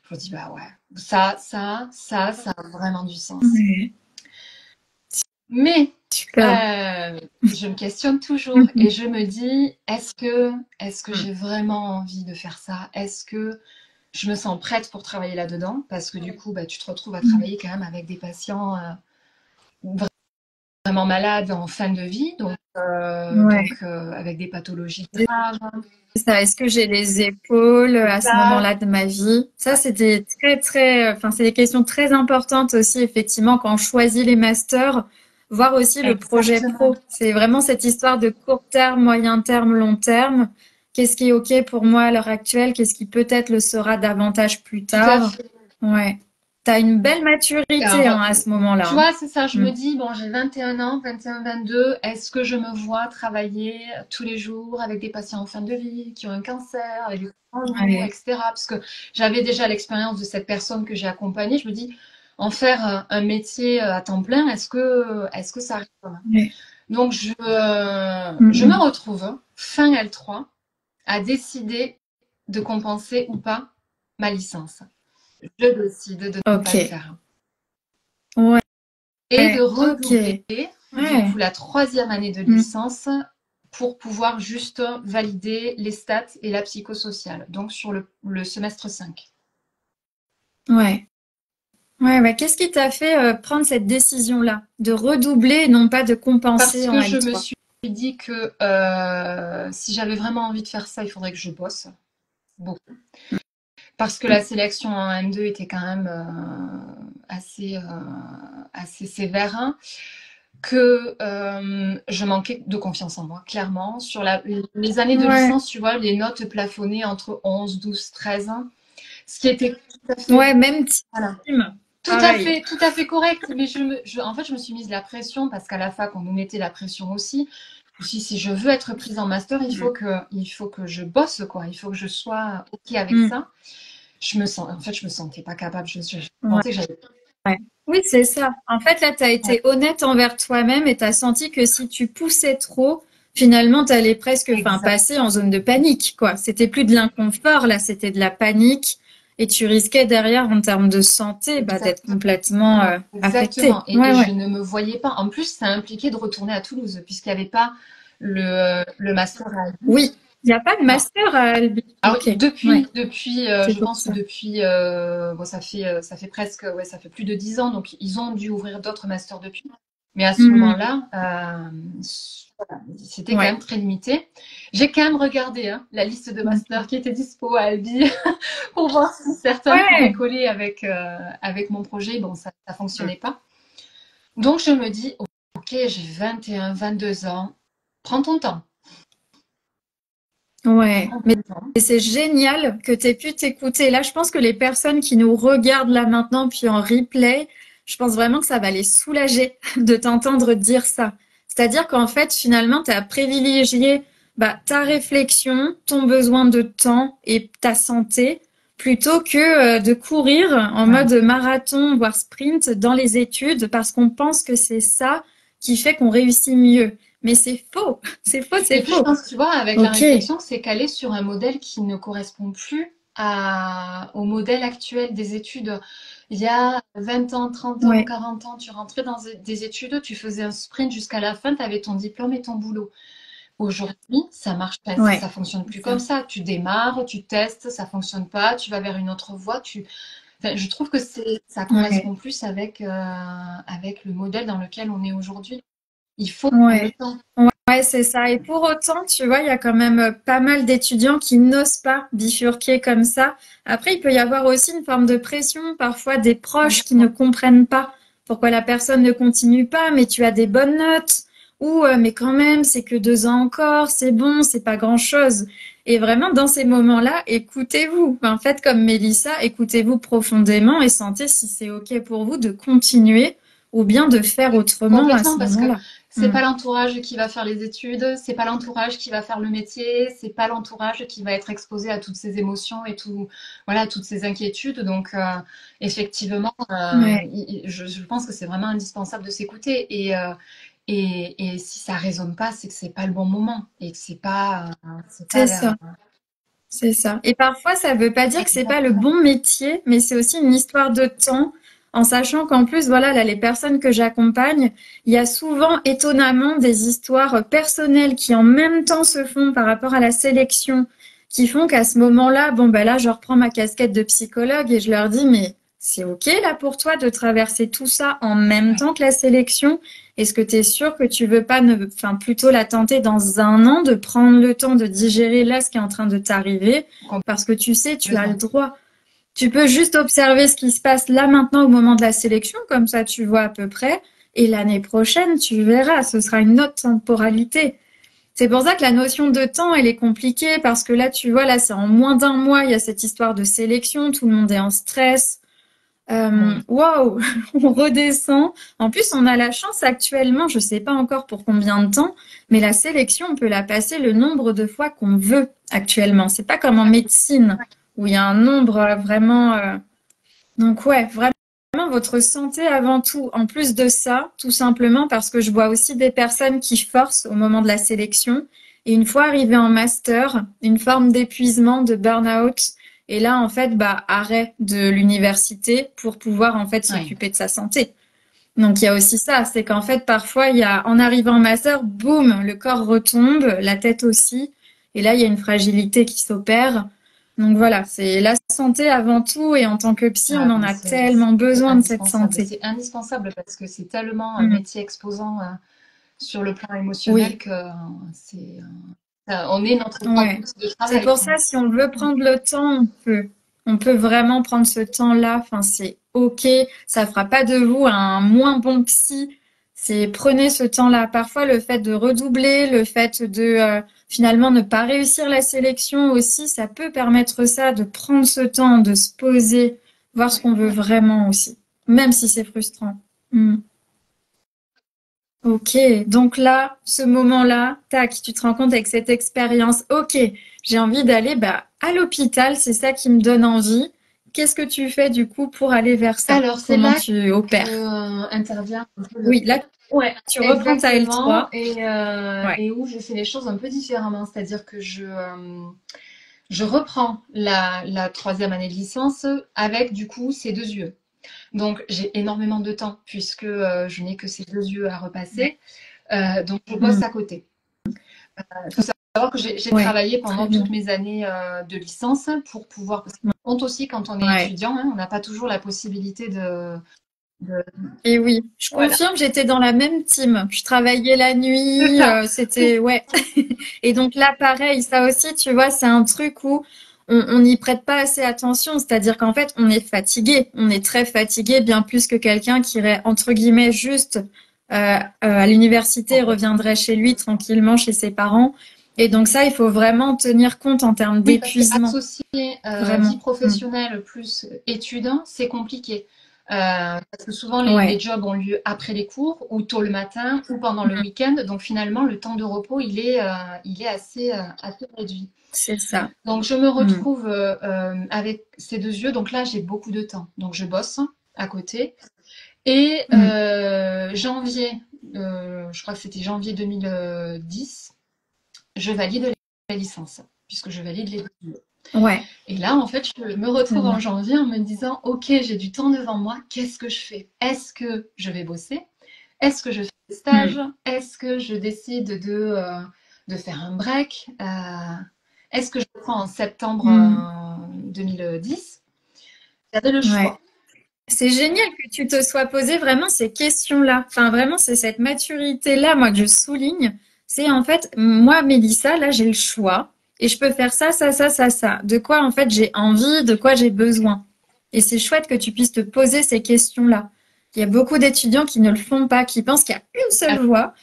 Je me dis, bah ouais, ça a vraiment du sens. Ouais. Mais Super. je me questionne toujours Mhm. et je me dis, est-ce que j'ai vraiment envie de faire ça? Est-ce que je me sens prête pour travailler là-dedans? Parce que du coup, bah, tu te retrouves à travailler quand même avec des patients vraiment malades en fin de vie, Ouais. avec des pathologies C'est graves. ça. Est-ce que j'ai les épaules à ce Ça, moment-là de ma vie? Ça, c'était très, très, enfin, c'est des questions très importantes aussi, effectivement, quand on choisit les masters, voir aussi le projet exactement. pro. C'est vraiment cette histoire de court terme, moyen terme, long terme. Qu'est-ce qui est OK pour moi à l'heure actuelle? Qu'est-ce qui peut-être le sera davantage plus Tout à tard? fait. Ouais. T'as une belle maturité, Alors, hein, à ce moment-là, tu hein. vois, c'est ça, je Mm. me dis, bon, j'ai 21 ans, 21, 22, est-ce que je me vois travailler tous les jours avec des patients en fin de vie, qui ont un cancer, avec des enfants, Ouais. etc. Parce que j'avais déjà l'expérience de cette personne que j'ai accompagnée, je me dis, en faire un métier à temps plein, est-ce que ça arrive? Ouais. Donc, Mm, je me mm. retrouve, fin L3, à décider de compenser ou pas ma licence. Je décide de ne pas le OK. faire. Ouais. Et de OK. redoubler, du Ouais. coup, la troisième année de Mm. licence pour pouvoir juste valider les stats et la psychosociale, donc sur le semestre 5. Ouais. Ouais, ouais. Qu'est-ce qui t'a fait prendre cette décision-là, de redoubler et non pas de Parce compenser en que je me L3? suis dit que si j'avais vraiment envie de faire ça, il faudrait que je bosse beaucoup. Parce que la sélection en M2 était quand même assez sévère, hein, que je manquais de confiance en moi, clairement. Sur les années de Ouais, licence, tu vois, les notes plafonnaient entre 11, 12, 13, hein, ce qui était tout à fait, ouais, même voilà, team. Pareil. tout à fait correct. Mais en fait, je me suis mise la pression parce qu'à la fac, on nous mettait la pression aussi. Si je veux être prise en master, Mm. il faut que je bosse, quoi. Il faut que je sois OK avec Mm. ça. En fait, je me sentais pas capable. Je Ouais, pensais que j'avais. ouais. Oui, c'est ça. En fait, là, tu as Ouais, été honnête envers toi-même et tu as senti que si tu poussais trop, finalement, tu allais presque, enfin, exact, passer en zone de panique, quoi. C'était plus de l'inconfort, là, c'était de la panique. Et tu risquais derrière, en termes de santé, bah, d'être exactement, complètement affecté. exactement. Ouais, Et je ouais. ne me voyais pas. En plus, ça impliquait de retourner à Toulouse, puisqu'il n'y avait pas le master à Albi. Oui. Il n'y a pas de Non. master à Albi. Ah Ok. oui, Ouais. C'est je pour pense ça. depuis, bon, ça fait presque, ouais, ça fait plus de 10 ans, donc ils ont dû ouvrir d'autres masters depuis. Mais à ce Mhm. moment-là, voilà, c'était quand Ouais. même très limité. J'ai quand même regardé hein, la liste de masters Ok. qui était dispo à Albi pour voir si certains pouvaient Ouais. coller avec mon projet. Bon, ça fonctionnait pas. Donc je me dis, ok, j'ai 21, 22 ans, prends ton temps. Ouais. Prends Mais ton temps. c'est génial que tu aies pu t'écouter. Là, je pense que les personnes qui nous regardent là maintenant, puis en replay, je pense vraiment que ça va les soulager de t'entendre dire ça. C'est-à-dire qu'en fait, finalement, tu as privilégié bah, ta réflexion, ton besoin de temps et ta santé, plutôt que de courir en Ouais. mode marathon, voire sprint dans les études, parce qu'on pense que c'est ça qui fait qu'on réussit mieux. Mais c'est faux, c'est faux, c'est Et puis je faux. pense, tu vois, avec la Ok. réflexion, c'est calé sur un modèle qui ne correspond plus au modèle actuel des études. Il y a 20 ans, 30 ans, Ouais, 40 ans, tu rentrais dans des études, tu faisais un sprint jusqu'à la fin, tu avais ton diplôme et ton boulot. Aujourd'hui, ça marche pas, ça ouais, fonctionne c'est plus comme ça. ça. Tu démarres, tu testes, ça fonctionne pas, tu vas vers une autre voie. Enfin, je trouve que ça Ouais, correspond plus avec le modèle dans lequel on est aujourd'hui. Il faut prendre le Ouais. temps. Ouais, c'est ça. Et pour autant, tu vois, il y a quand même pas mal d'étudiants qui n'osent pas bifurquer comme ça. Après, il peut y avoir aussi une forme de pression, parfois des proches qui ne Complètement. comprennent pas pourquoi la personne ne continue pas, mais tu as des bonnes notes, ou mais quand même, c'est que 2 ans encore, c'est bon, c'est pas grand-chose. Et vraiment, dans ces moments-là, écoutez-vous. Enfin, faites comme Mélissa, écoutez-vous profondément et sentez si c'est OK pour vous de continuer ou bien de faire autrement à Complètement, ce parce que moment-là. c'est Mm. pas l'entourage qui va faire les études, c'est pas l'entourage qui va faire le métier, c'est pas l'entourage qui va être exposé à toutes ces émotions et tout, voilà, toutes ces inquiétudes. Donc, effectivement, Ouais. je pense que c'est vraiment indispensable de s'écouter. Et si ça résonne pas, c'est que c'est pas le bon moment et que c'est pas C'est vers. ça, c'est ça. Et parfois, ça veut pas dire que c'est pas le Exactement. bon métier, mais c'est aussi une histoire de temps, en sachant qu'en plus, voilà, là, les personnes que j'accompagne, il y a souvent, étonnamment, des histoires personnelles qui en même temps se font par rapport à la sélection, qui font qu'à ce moment-là, bon, ben là, je reprends ma casquette de psychologue et je leur dis, mais c'est OK là pour toi de traverser tout ça en même Ouais, temps que la sélection? Est-ce que tu es sûr que tu veux pas enfin, plutôt la tenter dans un an, de prendre le temps de digérer là ce qui est en train de t'arriver, parce que tu sais, tu as le complètement. droit. Tu peux juste observer ce qui se passe là maintenant au moment de la sélection, comme ça tu vois à peu près, et l'année prochaine, tu verras, ce sera une autre temporalité. C'est pour ça que la notion de temps, elle est compliquée, parce que là, tu vois, là, c'est en moins d'un mois, il y a cette histoire de sélection, tout le monde est en stress. Oui. Waouh, on redescend. En plus, on a la chance actuellement, je sais pas encore pour combien de temps, mais la sélection, on peut la passer le nombre de fois qu'on veut actuellement. C'est pas comme en médecine où il y a un nombre vraiment. Donc ouais, vraiment votre santé avant tout. En plus de ça, tout simplement parce que je vois aussi des personnes qui forcent au moment de la sélection et une fois arrivées en master, une forme d'épuisement, de burn-out. Et là, en fait, bah, arrêt de l'université pour pouvoir, en fait, Oui. s'occuper de sa santé. Donc, il y a aussi ça. C'est qu'en fait, parfois, il y a, en arrivant en master, boum, le corps retombe, la tête aussi. Et là, il y a une fragilité qui s'opère. Donc voilà, c'est la santé avant tout. Et en tant que psy, on Ah en ben, a c'est tellement besoin de cette indispensable. santé. C'est indispensable parce que c'est tellement un Mm. métier exposant sur le plan émotionnel Oui, que c'est, on est notre propre ouais. outil de C'est travail, pour quoi. ça, si on veut prendre le temps, on peut. On peut vraiment prendre ce temps-là. Enfin, c'est OK. Ça fera pas de vous un moins bon psy. C'est prenez ce temps-là. Parfois, le fait de redoubler, le fait de finalement ne pas réussir la sélection aussi, ça peut permettre ça, de prendre ce temps, de se poser, voir ce Ouais, qu'on veut ouais. vraiment aussi, même si c'est frustrant. Mm. Ok, donc là, ce moment-là, tac, tu te rends compte avec cette expérience, ok, j'ai envie d'aller bah, à l'hôpital, c'est ça qui me donne envie. Qu'est-ce que tu fais du coup pour aller vers ça? Alors, c'est Comment là tu que opères? intervient un peu le. Oui, là, Ouais, tu reprends ta exactement. L3. Ouais. Et où je fais les choses un peu différemment. C'est-à-dire que je reprends la troisième année de licence avec du coup ces deux yeux. Donc j'ai énormément de temps puisque je n'ai que ces deux yeux à Ouais. repasser. Donc je bosse Mm. à côté. Il faut savoir que j'ai Ouais, travaillé très pendant bien. toutes mes années de licence pour pouvoir. Parce qu'on compte aussi quand on est Ouais. étudiant, hein, on n'a pas toujours la possibilité de- Et oui, je Voilà. confirme, j'étais dans la même team. Je travaillais la C'est nuit, ça. c'était ouais. Et donc là, pareil, ça aussi, tu vois, c'est un truc où on n'y prête pas assez attention. C'est-à-dire qu'en fait, on est fatigué, on est très fatigué, bien plus que quelqu'un qui irait entre guillemets juste à l'université, Complètement. reviendrait chez lui tranquillement, chez ses parents. Et donc ça, il faut vraiment tenir compte en termes Oui, parce que d'épuisement, associer vie vraiment. Mm. professionnelle plus études, c'est compliqué. Parce que souvent, les Ouais. jobs ont lieu après les cours, ou tôt le matin, ou pendant le Mm. week-end. Donc finalement, le temps de repos, il est assez réduit. C'est ça. Donc je me Mm. retrouve avec ces deux yeux. Donc là, j'ai beaucoup de temps. Donc je bosse à côté. Et Mm. janvier, je crois que c'était janvier 2010, je valide la licence, puisque je valide les deux. Ouais. Et là, en fait, je me Très retrouve en bien. janvier en me disant, OK, j'ai du temps devant moi, qu'est-ce que je fais? Est-ce que je vais bosser? Est-ce que je fais des stages? Mm. Est-ce que je décide de faire un break? Est-ce que je prends en septembre Mm. 2010? J'avais le Ouais. choix. C'est génial que tu te sois posé vraiment ces questions-là. Enfin, vraiment, c'est cette maturité-là, moi, que je souligne. C'est en fait, moi, Mélissa, là, j'ai le choix et je peux faire ça, ça, ça, ça, ça. De quoi, en fait, j'ai envie, de quoi j'ai besoin. Et c'est chouette que tu puisses te poser ces questions-là. Il y a beaucoup d'étudiants qui ne le font pas, qui pensent qu'il y a une seule voie.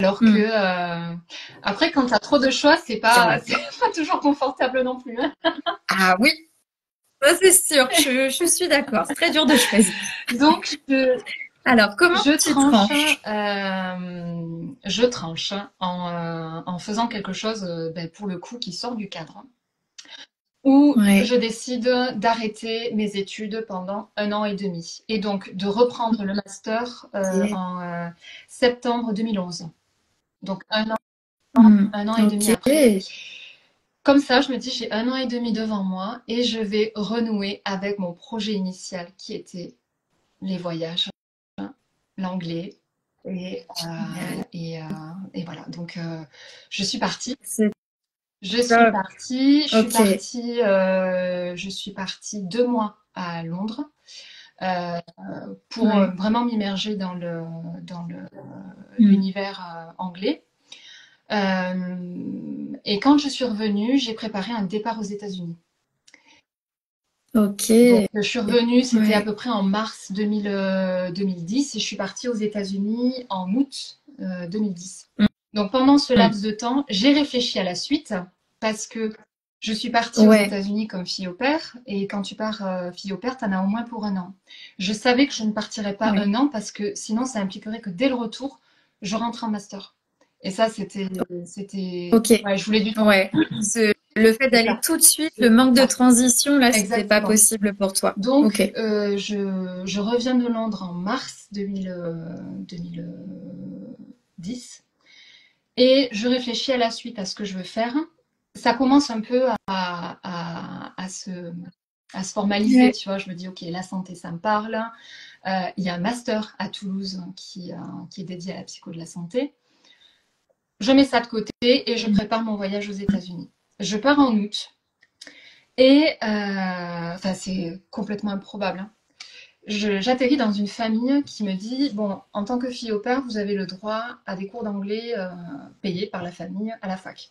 Alors que Hmm. après, quand tu as trop de choix, c'est Il y en pas, a c'est plein. pas toujours confortable non plus, hein. Ah oui, ça c'est sûr, je suis d'accord. C'est très dur de choisir. Donc, Alors, comment je tu tranche, tranches? je tranche en faisant quelque chose, ben, pour le coup, qui sort du cadre. Où je Ouais. décide d'arrêter mes études pendant 1 an et demi. Et donc de reprendre le master Ok. en septembre 2011. Donc Hmm. un an et demi Ok. après. Comme ça, je me dis, j'ai 1 an et demi devant moi et je vais renouer avec mon projet initial qui était les voyages, l'anglais. Et, Génial. et voilà, donc je suis partie. C'est Je suis top. partie, Ok. je suis partie 2 mois à Londres euh, pour Ouais. vraiment m'immerger dans Hmm. l'univers anglais. Et quand je suis revenue, j'ai préparé un départ aux États-Unis. Ok. Donc, je suis revenue, c'était à Ouais. peu près en mars 2010 et je suis partie aux États-Unis en août 2010. Hmm. Donc, pendant ce Hmm. laps de temps, j'ai réfléchi à la suite parce que je suis partie aux Ouais. États-Unis comme fille au père et quand tu pars fille au père, tu en as au moins pour 1 an. Je savais que je ne partirais pas Ouais. 1 an parce que sinon, ça impliquerait que dès le retour, je rentre en master. Et ça, Ok. ouais, je voulais du temps. Ouais. Le fait C'est d'aller ça, tout de suite, le c'est manque de ça, transition, là, c'était pas exactement. possible pour toi. Ok. Donc, je reviens de Londres en mars 2010 et je réfléchis à la suite, à ce que je veux faire. Ça commence un peu à se formaliser, Ouais. tu vois. Je me dis, OK, la santé, ça me parle. Il y a un master à Toulouse qui est dédié à la psycho de la santé. Je mets ça de côté et je prépare mon voyage aux États-Unis. Je pars en août et enfin, c'est complètement improbable, hein. J'atterris dans une famille qui me dit, bon, en tant que fille au père, vous avez le droit à des cours d'anglais payés par la famille à la fac.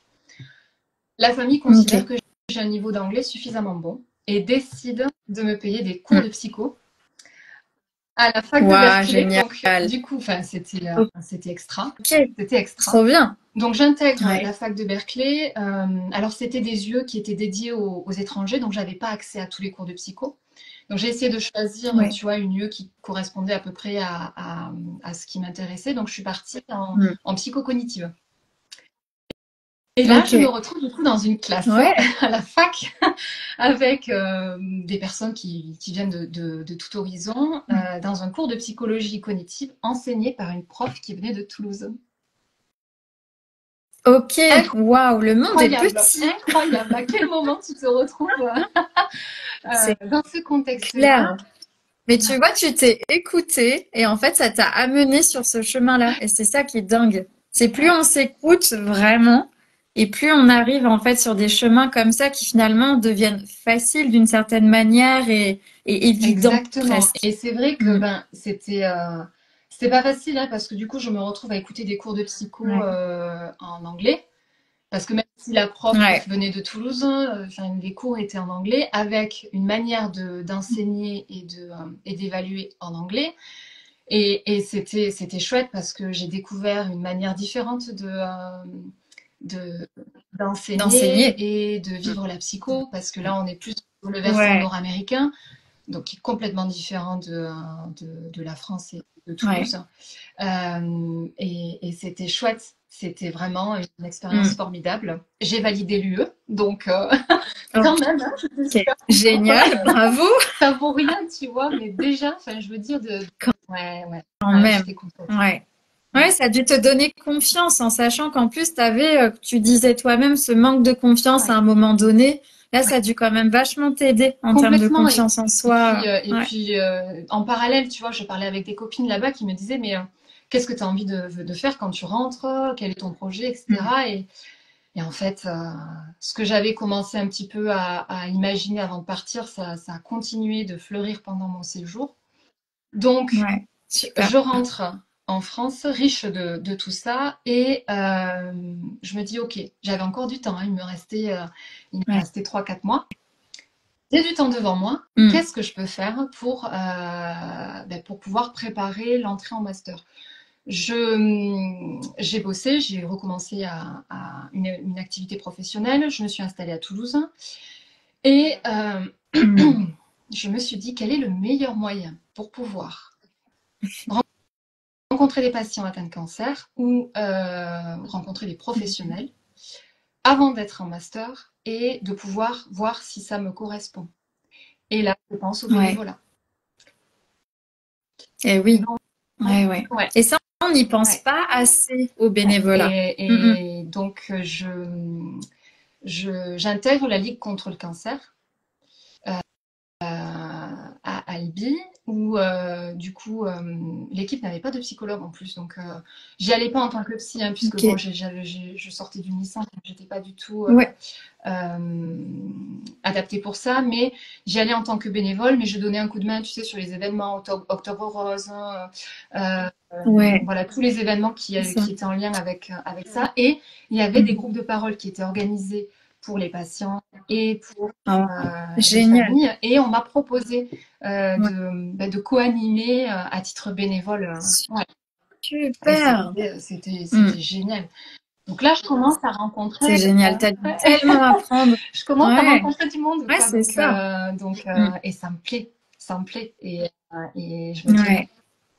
La famille considère Ok. que j'ai un niveau d'anglais suffisamment bon et décide de me payer des cours Hmm. de psycho à la fac de Waouh, Berkeley. Donc, génial. du coup, enfin, c'était extra. Ok. C'était extra. Trop bien. Donc, j'intègre Ouais. la fac de Berkeley. Alors, c'était des UE qui étaient dédiés aux étrangers, donc j'avais pas accès à tous les cours de psycho. Donc j'ai essayé de choisir, Ouais. tu vois, une UE qui correspondait à peu près à ce qui m'intéressait. Donc je suis partie Hmm. en psychocognitive. Et là, je me Ok. retrouve du coup dans une classe Ouais. à la fac avec des personnes qui viennent de tout horizon, dans un cours de psychologie cognitive enseigné par une prof qui venait de Toulouse. Ok. Waouh, le monde est Incroyable, petit. incroyable. À quel moment tu te retrouves C'est dans ce contexte-là? clair. Mais tu vois, tu t'es écouté et en fait, ça t'a amené sur ce chemin-là. Et c'est ça qui est dingue. C'est plus Ouais. on s'écoute vraiment et plus on arrive en fait sur des chemins comme ça qui finalement deviennent faciles d'une certaine manière et évidents Exactement. presque. Et c'est vrai que Mm. ben c'était pas facile hein, parce que du coup je me retrouve à écouter des cours de psycho Ouais. en anglais parce que même si la prof Ouais. venait de Toulouse, enfin, les cours étaient en anglais avec une manière de d'enseigner et d'évaluer en anglais et c'était chouette parce que j'ai découvert une manière différente de d'enseigner D'enseigner. et de Mm. vivre la psycho parce que là on est plus sur le versant Ouais. nord-américain donc qui est complètement différent de la France et de Ouais. Toulouse. Et c'était chouette. C'était vraiment une expérience Mm. formidable. J'ai validé l'UE, donc quand Ok. même, hein, j'étais super contente. Génial. Bravo. Ça vaut rien, tu vois, mais déjà, enfin, je veux dire, Quand ouais, ouais, ouais, même. j'étais contente. Ouais. Ouais, Ouais, ça a dû te donner confiance en sachant qu'en plus, tu disais toi-même, ce manque de confiance à ouais, un moment donné. Là, ça ouais. a dû quand même vachement t'aider en termes de Complètement. confiance en Et puis, soi. Ouais. en parallèle, tu vois, je parlais avec des copines là-bas qui me disaient, mais qu'est-ce que tu as envie de faire quand tu rentres? Quel est ton projet, Mm. etc. Et en fait, ce que j'avais commencé un petit peu à imaginer avant de partir, ça a continué de fleurir pendant mon séjour. Donc, Ouais, super. je rentre en France, riche de tout ça, et je me dis, ok, j'avais encore du temps, hein, il me Ouais. restait 3 4 mois. J'ai du temps devant moi. Mm. Qu'est-ce que je peux faire pour pouvoir préparer l'entrée en master? J'ai bossé, j'ai recommencé à une activité professionnelle, je me suis installée à Toulouse et Mm. je me suis dit quel est le meilleur moyen pour pouvoir rencontrer des patients atteints de cancer ou rencontrer des professionnels avant d'être en master et de pouvoir voir si ça me correspond. Et là, je pense au Ouais. bénévolat. Et oui. Ouais, ouais. Ouais, Et ça, on n'y pense ouais, pas assez au ouais. bénévolat. Mm, mm. Et donc, j'intègre la Ligue contre le cancer à Albi, où du coup l'équipe n'avait pas de psychologue en plus, donc j'y allais pas en tant que psy, hein, puisque Ok. bon, je sortais d'une licence, donc j'étais pas du tout Ouais. adaptée pour ça, mais j'y allais en tant que bénévole, mais je donnais un coup de main, tu sais, sur les événements Octobre Rose, hein, Ouais. voilà, tous les événements C'est ça. qui étaient en lien avec ça, et il y avait des groupes de parole qui étaient organisés pour les patients et pour Ah, les génial. familles. Et on m'a proposé Ouais. de co-animer à titre bénévole. Ouais. Et Super. Mm. c'était génial. Donc là, je commence à C'est rencontrer, génial. T'as dû tellement apprendre. je commence à Ouais. rencontrer du monde, Ouais, quoi. c'est ça. Mm. Et ça me plaît. Et je me dis, Ouais.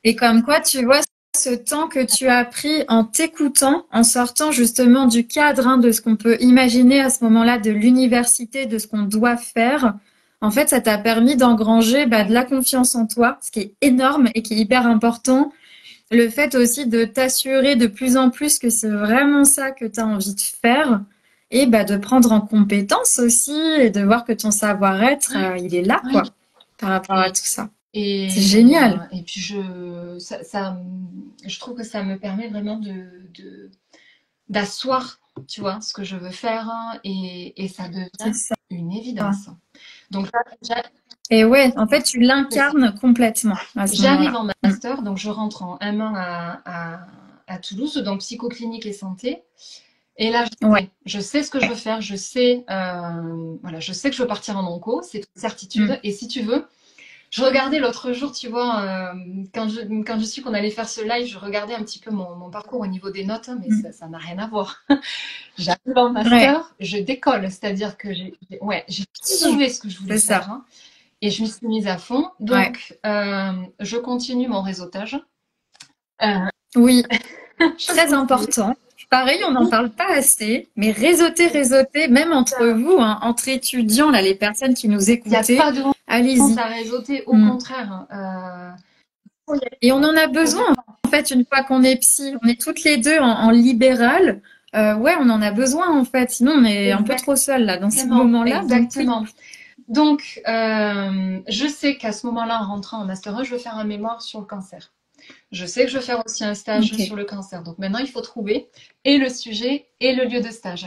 Et comme quoi, tu vois, ce temps que tu as pris en t'écoutant, en sortant justement du cadre, hein, de ce qu'on peut imaginer à ce moment-là de l'université, de ce qu'on doit faire, en fait, ça t'a permis d'engranger bah, de la confiance en toi, ce qui est énorme et qui est hyper important. Le fait aussi de t'assurer de plus en plus que c'est vraiment ça que tu as envie de faire et bah, de prendre en compétence aussi et de voir que ton savoir-être, il est là, oui. quoi, par rapport à Et, tout ça. C'est génial. et puis je trouve que ça me permet vraiment d'asseoir, tu vois, ce que je veux faire, hein, et ça C'est devient ça. une évidence. Donc Et ouais, en fait, tu c'est ça. l'incarnes complètement à ce J'arrive moment-là. en Mm. master, donc je rentre en M1 à Toulouse, donc psychoclinique et santé. Et là, Ouais. je sais ce que je veux faire, voilà, je sais que je veux partir en onco, c'est une Mm. certitude. Et si tu veux, je regardais l'autre jour, tu vois, quand je suis qu'on allait faire ce live, je regardais un petit peu mon parcours au niveau des notes, mais Mm. ça n'a rien à voir. J'arrive en Ouais, master, je décolle, c'est-à-dire que ouais, j'ai trouvé ce que je voulais c'est faire, ça. hein, et je m'y suis mise à fond. Ouais. Donc, je continue mon réseautage. Euh, Oui, je très continue. important. Pareil, on n'en parle pas assez, mais réseauter, réseauter, même entre vous, hein, entre étudiants, là, les personnes qui nous Il n'y a écoutez, pas de honte allez-y. à réseauter, au Mm. contraire. Faut y aller Et on en a besoin, complètement. en fait, une fois qu'on est psy. On est toutes les deux en libéral. Ouais, on en a besoin, en fait. Sinon, on est un peu trop seul, là, dans ces Exactement, moments-là. Donc, oui. exactement. Donc, je sais qu'à ce moment-là, en rentrant en Master 1, je veux faire un mémoire sur le cancer. Je sais que je veux faire aussi un stage Ok. sur le cancer. Donc maintenant, il faut trouver et le sujet et le lieu de stage.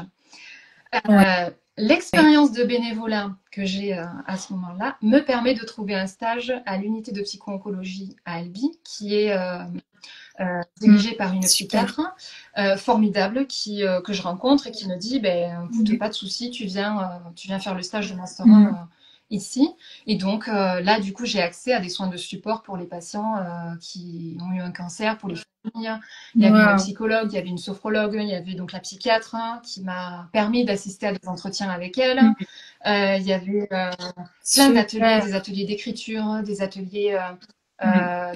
Ouais. L'expérience de bénévolat que j'ai à ce moment-là me permet de trouver un stage à l'unité de psycho-oncologie à Albi, qui est Mm. dirigée par une Super. psychiatre formidable que je rencontre et qui me dit ben, écoute, Ouais. pas de souci, tu viens faire le stage de Master 1 Mm. ici. Et donc là, du coup, j'ai accès à des soins de support pour les patients qui ont eu un cancer, pour les familles. Il y avait une Waouh. psychologue, il y avait une sophrologue, il y avait donc la psychiatre qui m'a permis d'assister à des entretiens avec elle. Mm. Il y avait plein d'ateliers, Super. des ateliers d'écriture, des ateliers Mm. euh,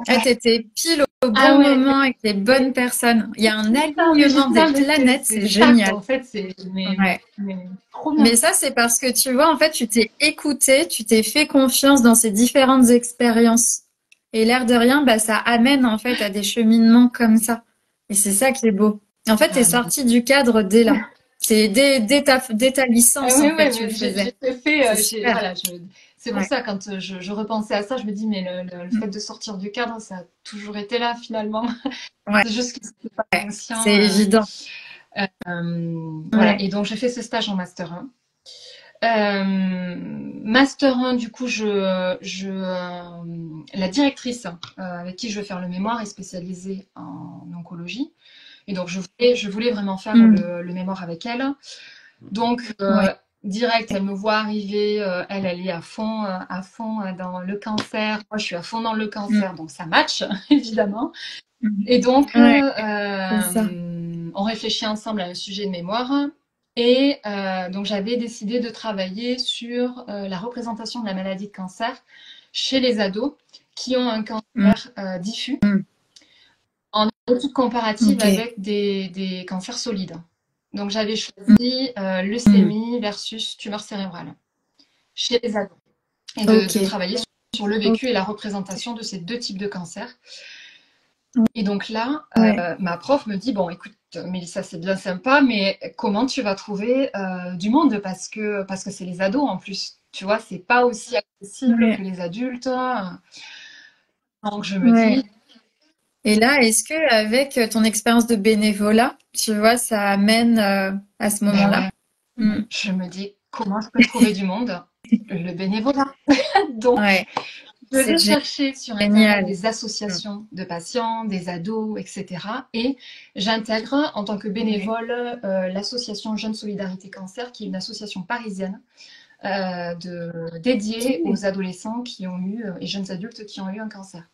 Ah, t'étais pile au ah bon ouais, moment avec les bonnes personnes. Il y a un c'est ça, mais alignement des planètes, c'est c'est ça, quoi. génial. En fait, Ouais. mais trop bien. Mais ça, c'est parce que tu vois, en fait, tu t'es écouté, tu t'es fait confiance dans ces différentes expériences. Et l'air de rien, bah, ça amène, en fait, à des cheminements comme ça. Et c'est ça qui est beau. En fait, t'es Ah, sorti du cadre dès là. C'est dès ta licence, oui, en fait, ouais, tu le mais faisait. fait, C'est super. voilà, c'est pour Ouais. ça, quand je repensais à ça, je me dis, mais le Mm. fait de sortir du cadre, ça a toujours été là, finalement. Ouais. C'est juste que c'était pas conscient. C'est évident. Voilà. Ouais. Et donc, j'ai fait ce stage en Master 1. Master 1, du coup, la directrice avec qui je veux faire le mémoire est spécialisée en oncologie. Et donc, je voulais vraiment faire le mémoire avec elle. Donc, Ouais. direct, elle me voit arriver, elle est à fond dans le cancer. Moi, je suis à fond dans le cancer, donc ça match, évidemment. Et donc, Ouais, c'est ça. on réfléchit ensemble à un sujet de mémoire. Et donc, j'avais décidé de travailler sur la représentation de la maladie de cancer chez les ados qui ont un Mm, cancer diffus mm. en étude comparative Ok. avec des cancers solides. Donc, j'avais Mm, choisi mm. leucémie versus tumeur cérébrale chez les ados et de Ok. travailler sur le Ok. vécu et la représentation de ces deux types de cancers. Et donc là, Ouais. ma prof me dit, bon, écoute, Mélissa, c'est bien sympa, mais comment tu vas trouver du monde parce que c'est les ados en plus. Tu vois, c'est pas aussi accessible Ouais. que les adultes. Donc je me Ouais. dis, Et là, est-ce que avec ton expérience de bénévolat, tu vois, ça amène à ce ben ouais, moment-là? Mm. je me dis, comment je peux trouver du monde? Le bénévolat. Donc, Ouais, je c'est vais chercher sur Internet génial. des Mm. associations de patients, des ados, etc. Et j'intègre en tant que Ouais. bénévole l'association Jeunes Solidarité Cancer, qui est une association parisienne dédiée Ok. aux adolescents qui ont eu et jeunes adultes qui ont eu un cancer.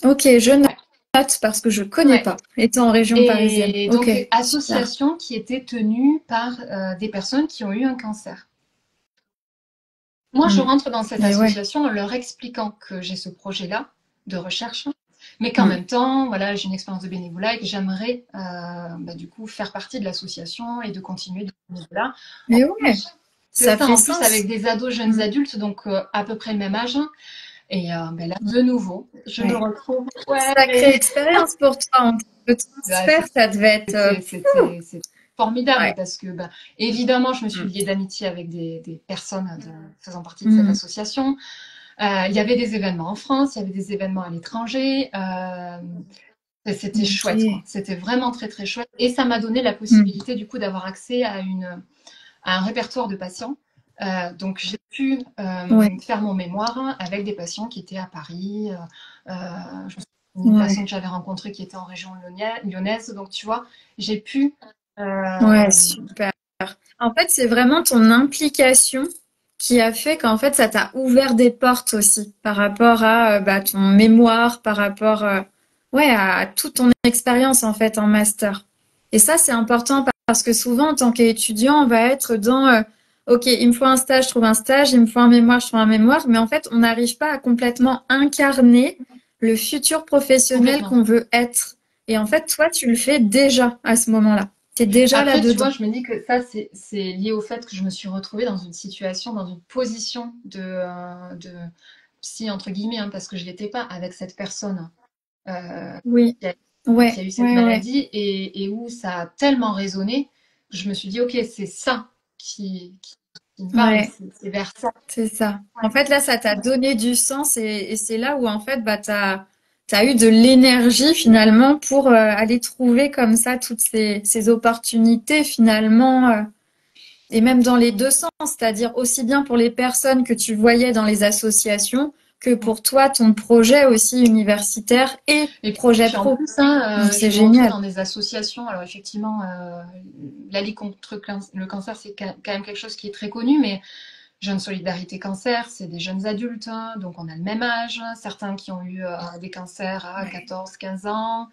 Ok, je Ouais, note parce que je connais ouais. pas, étant en région parisienne. Et Ok, donc, super. association qui était tenue par des personnes qui ont eu un cancer. Moi, je Mm. rentre dans cette Et ouais. association en leur expliquant que j'ai ce projet-là de recherche, mais qu'en Mm. même temps, voilà, j'ai une expérience de bénévolat et que j'aimerais du coup faire partie de l'association et de continuer de bénévolat. En Et ouais, plus, c'est ça ça, fait en plus avec sens. des ados, jeunes Mm. adultes, donc à peu près le même âge. Et là, de nouveau, je me Ouais. retrouve. Ouais, Sacrée expérience pour toi. Le bah, transfert, ça devait être. c'est formidable Ouais. parce que, bah, évidemment, je me suis Mm. liée d'amitié avec des personnes faisant partie de cette Mm. association. Il y avait des événements en France, il y avait des événements à l'étranger. Et c'était chouette, quoi. Ok. C'était vraiment très, très chouette. Et ça m'a donné la Mm. possibilité, du coup, d'avoir accès à un répertoire de patients. Donc, j'ai pu Ouais. faire mon mémoire avec des patients qui étaient à Paris. Je me souviens d'une personne Ouais. que j'avais rencontrée qui était en région lyonnaise. Donc, tu vois, j'ai pu. Ouais, euh, super. En fait, c'est vraiment ton implication qui a fait qu'en fait, ça t'a ouvert des portes aussi par rapport à bah, ton mémoire, par rapport ouais, à toute ton expérience en fait en master. Et ça, c'est important parce que souvent, en tant qu'étudiant, on va être dans OK, il me faut un stage, je trouve un stage, il me faut un mémoire, je trouve un mémoire, mais en fait, on n'arrive pas à complètement incarner le futur professionnel complètement. qu'on veut être. Et en fait, toi, tu le fais déjà à ce moment-là. T'es déjà Après, tu vois, là-dedans. je me dis que ça, c'est lié au fait que je me suis retrouvée dans une situation, dans une position de psy, entre guillemets, hein, parce que je l'étais pas avec cette personne euh, Oui, qui a, qui ouais, a eu cette ouais, ouais, maladie et où ça a tellement résonné que je me suis dit, ok, c'est ça qui me parle, ouais, c'est vers ça. c'est ça. Ouais, En fait, là, ça t'a donné du sens et c'est là où, en fait, bah, t'as eu de l'énergie finalement pour aller trouver comme ça toutes ces opportunités finalement, et même dans les deux sens, c'est-à-dire aussi bien pour les personnes que tu voyais dans les associations que ouais. pour toi, ton projet aussi universitaire et Et projet puis en pro. plus, hein, Donc, je c'est me retrouve génial. dans des associations. Alors effectivement, la Ligue contre le cancer, c'est quand même quelque chose qui est très connu, mais Jeunes Solidarité Cancer, c'est des jeunes adultes, hein, donc on a le même âge. Certains qui ont eu des cancers à Ouais, 14, 15 ans,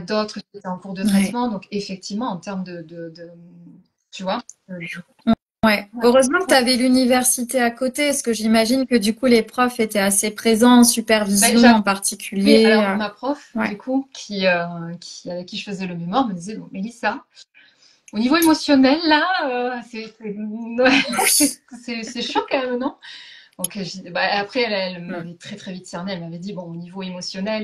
d'autres qui étaient en cours de ouais. traitement. Donc effectivement, en termes tu vois, Ouais, ouais, heureusement que tu avais l'université à côté, parce que j'imagine que du coup les profs étaient assez présents en ben, supervision j'avais, en particulier. alors ma prof, Ouais. du coup, avec qui je faisais le mémoire, me disait, bon, Mélissa, au niveau émotionnel, là, c'est chaud quand même, non? Donc, bah, après, elle Mm. m'avait très très vite cerné. Elle m'avait dit, bon, au niveau émotionnel,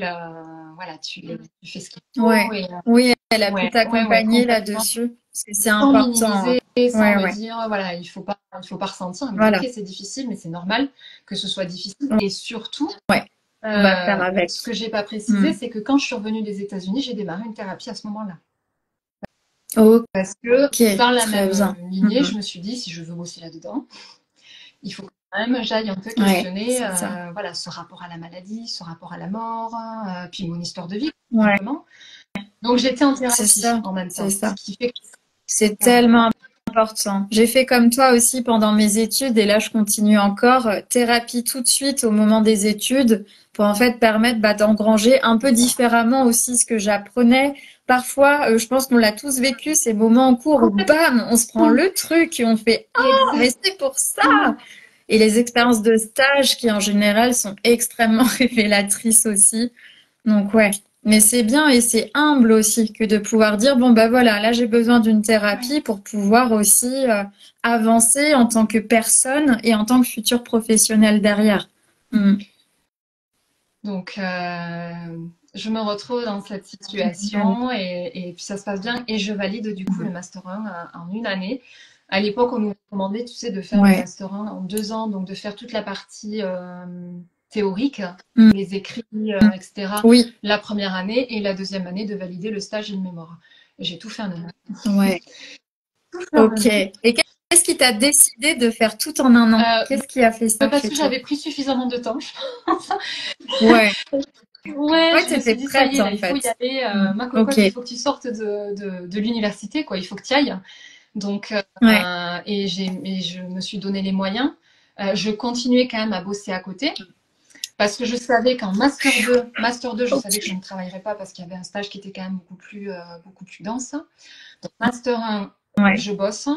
voilà, tu fais ce qu'il faut. Ouais. Et Oui, elle a pu ouais, t'accompagner complètement. là-dessus, parce que c'est Sans important, hein. minimiser, sans Ouais, me ouais. dire, voilà, il faut pas ressentir. Elle me dit, Voilà. ok, c'est difficile, mais c'est normal que ce soit difficile. Et surtout, Ouais. On va faire avec. ce que j'ai pas précisé, Mm. c'est que quand je suis revenue des États-Unis, j'ai démarré une thérapie à ce moment-là. Ok, Parce que par la très même bien. lignée, je me suis dit, si je veux bosser là-dedans, il faut quand même j'aille un peu Ouais, questionner c'est ça. voilà, ce rapport à la maladie, ce rapport à la mort, puis mon histoire de vie, tout Ouais, simplement. Donc j'étais en c'est thérapie ça. en même C'est temps, ce ça. qui fait que C'est voilà. tellement important. J'ai fait comme toi aussi pendant mes études et là je continue encore. Thérapie tout de suite au moment des études pour en fait permettre d'engranger un peu différemment aussi ce que j'apprenais. Parfois, je pense qu'on l'a tous vécu, ces moments en cours où bam, on se prend le truc et on fait «Ah, mais Exactement. c'est pour ça!» Et les expériences de stage qui en général sont extrêmement révélatrices aussi. Donc ouais, mais c'est bien et c'est humble aussi que de pouvoir dire bon bah voilà, là j'ai besoin d'une Ouais. thérapie pour pouvoir aussi avancer en tant que personne et en tant que futur professionnel derrière. Mm. Donc je me retrouve dans cette Génial. situation et puis ça se passe bien et je valide du coup le master 1 en une année. À l'époque, on nous recommandait, tu sais, de faire le Ouais. master 1 en 2 ans, donc de faire toute la partie théorique, Mm. les écrits, Mm. etc., Oui, la première année et la deuxième année de valider le stage et le mémoire. J'ai tout fait en un an. ouais. Tout fait en Ok. un an. Et qu'est-ce qui t'a décidé de faire tout en un an? Euh, Qu'est-ce qui a fait ça parce chez que toi? j'avais pris suffisamment de temps, je pense. Ouais. Ouais, Ouais, je me suis t'étais dit, ça y prête est, là, en il faut y fait. aller. Mm. Ma Ok. cocotte, il faut que tu sortes de l'université, quoi. Il faut que tu y ailles. Donc, Ouais. et je me suis donné les moyens. Je continuais quand même à bosser à côté parce que je savais qu'en master 2, je savais que je Ok. ne travaillerais pas parce qu'il y avait un stage qui était quand même beaucoup plus dense. Donc, master 1, Ouais. je bosse.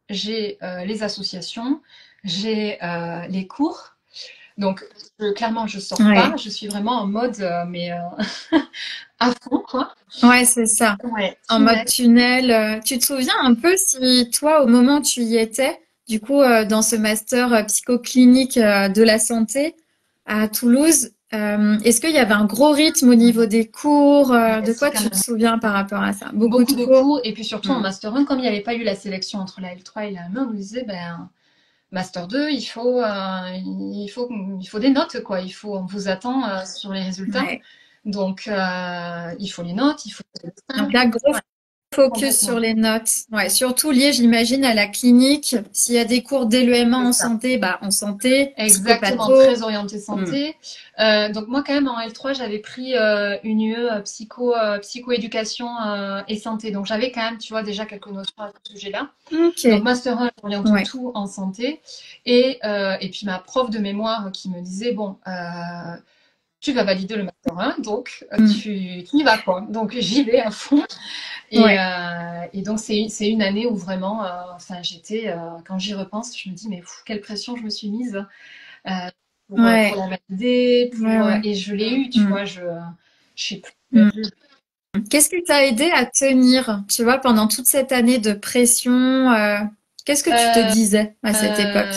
J'ai les associations, j'ai les cours. Donc, clairement, je sors pas. Ouais. Je suis vraiment en mode, mais à fond, quoi. Ouais, c'est ça. Ouais, En mode tunnel. tunnel. Tu te souviens un peu si toi, au moment où tu y étais, du coup, dans ce master psychoclinique de la santé à Toulouse, est-ce qu'il y avait un gros rythme au niveau des cours? De Si, quoi quand tu te même. souviens par rapport à ça? Beaucoup de Beaucoup de cours? cours. Et puis surtout en Hmm. Master 1, comme il n'y avait pas eu la sélection entre la L3 et la M1, on nous disait, ben, Master 2, il faut des notes, quoi. On vous attend sur les résultats. Ouais. Donc, il faut les notes, il faut les Donc destins. là, gros Ouais, focus sur complètement. les notes. Ouais, surtout lié, j'imagine, à la clinique. S'il y a des cours dès le M1 C'est en ça. santé, bah en santé, Exactement, psychopatho. très orienté Hmm. santé. Donc moi quand même en L3 j'avais pris une UE psychoéducation et santé. Donc j'avais quand même, tu vois, déjà quelques notions à ce sujet-là. Donc Ok. Master 1, j'oriente Ouais. tout en santé. Et puis ma prof de mémoire qui me disait, bon, tu vas valider le Master 1, donc Hmm. tu y vas quoi. Donc j'y vais à fond. Ouais. Et donc c'est une année où vraiment, enfin quand j'y repense, je me dis, mais quelle pression je me suis mise euh, pour Ouais. la valider, Ouais, ouais. et je l'ai eu, tu Mm, vois, je sais plus. mm. Qu'est-ce qui t'a aidé à tenir, tu vois, pendant toute cette année de pression, qu'est-ce que tu te Euh, disais à cette époque?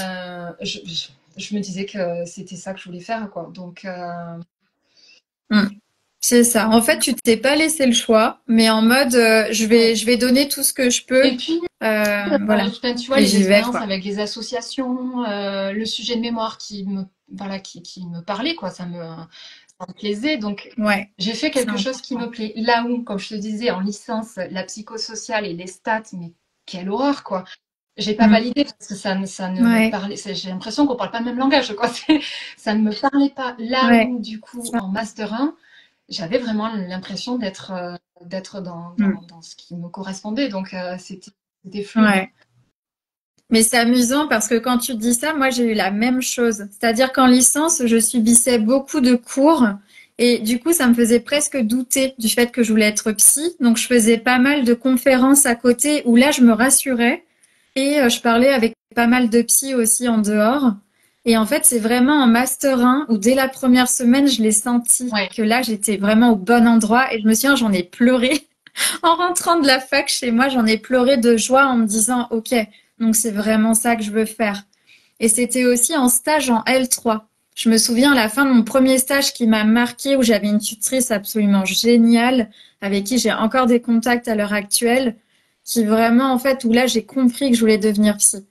je me disais que c'était ça que je voulais faire, quoi. Donc, Mm. C'est ça. En fait, tu t'es pas laissé le choix, mais en mode, ouais. je vais donner tout ce que je peux, Et puis, voilà. enfin, tu vois, Et les j'y vais, expériences quoi. avec les associations, le sujet de mémoire voilà, qui me parlait, quoi, ça me plaisait. Donc, Ouais. j'ai fait C'est quelque chose qui important. me plaît. Là où, comme je te disais, en licence, la psychosociale et les stats, mais quelle horreur, quoi. J'ai pas Mm. validé parce que ça ne me Ouais. parlait. J'ai l'impression qu'on parle pas le même langage, quoi. Ça ne me parlait pas. Là Ouais. où, du coup, en master 1, j'avais vraiment l'impression d'être Mm. dans ce qui me correspondait. Donc, c'était fluide. Ouais. Mais c'est amusant parce que quand tu dis ça, moi j'ai eu la même chose. C'est-à-dire qu'en licence, je subissais beaucoup de cours et du coup, ça me faisait presque douter du fait que je voulais être psy. Donc, je faisais pas mal de conférences à côté où là, je me rassurais et je parlais avec pas mal de psy aussi en dehors. Et en fait, c'est vraiment en master 1 où dès la première semaine, je l'ai senti Ouais. que là, j'étais vraiment au bon endroit et je me souviens, j'en ai pleuré. En rentrant de la fac chez moi, j'en ai pleuré de joie en me disant, OK, donc c'est vraiment ça que je veux faire. Et c'était aussi en stage en L3. Je me souviens à la fin de mon premier stage qui m'a marqué, où j'avais une tutrice absolument géniale, avec qui j'ai encore des contacts à l'heure actuelle, qui vraiment, en fait, où là, j'ai compris que je voulais devenir psy.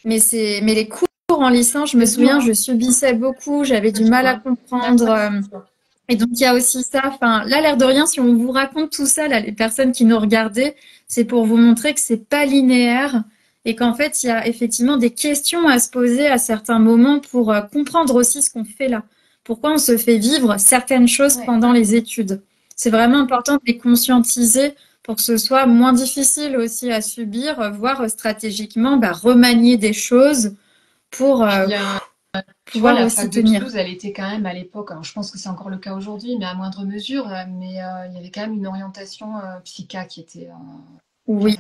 Mais les cours en licence, je me C'est dur, souviens, hein. je subissais beaucoup, j'avais C'est du dur, mal à hein. Ah, comprendre. ouais, c'est dur. Et donc, il y a aussi ça. Enfin, là, l'air de rien, si on vous raconte tout ça, là, les personnes qui nous regardaient, c'est pour vous montrer que c'est pas linéaire et qu'en fait, il y a effectivement des questions à se poser à certains moments pour comprendre aussi ce qu'on fait là. Pourquoi on se fait vivre certaines choses Ouais. pendant les études? C'est vraiment important de les conscientiser pour que ce soit moins difficile aussi à subir, voire stratégiquement, bah, remanier des choses pour Puis, tu vois, pouvoir la aussi fac de tenir. Toulouse, elle était quand même à l'époque, alors je pense que c'est encore le cas aujourd'hui, mais à moindre mesure, mais il y avait quand même une orientation psycha qui était Oui.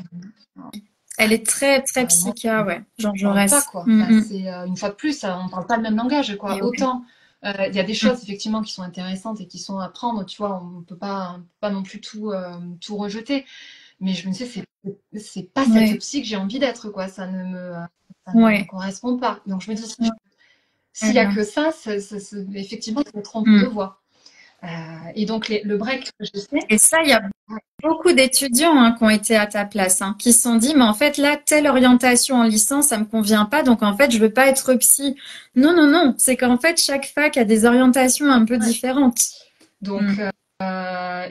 enfin, Elle est très, très moi, psycha, ouais. Jean on parle pas, Jaurès. quoi. Enfin, Mm, mm. c'est une fois de plus, on parle pas le même langage, quoi. Et ouais. Autant il y a des Mm. choses effectivement qui sont intéressantes et qui sont à prendre, tu vois, on peut pas non plus tout rejeter. Mais je me disais, c'est pas cette Ouais. psy que j'ai envie d'être, quoi. Ça ne me Ouais. correspond pas. Donc je me dis, Ouais. s'il y a que ça, effectivement, je me trompe de Mm. voie. Et donc le break que j'ai fait, Et ça, il y a beaucoup d'étudiants qui ont été à ta place, qui se sont dit, mais en fait, là, telle orientation en licence, ça me convient pas, donc en fait, je veux pas être psy. Non, non, non. C'est qu'en fait, chaque fac a des orientations un peu ouais. différentes. Mm. Donc,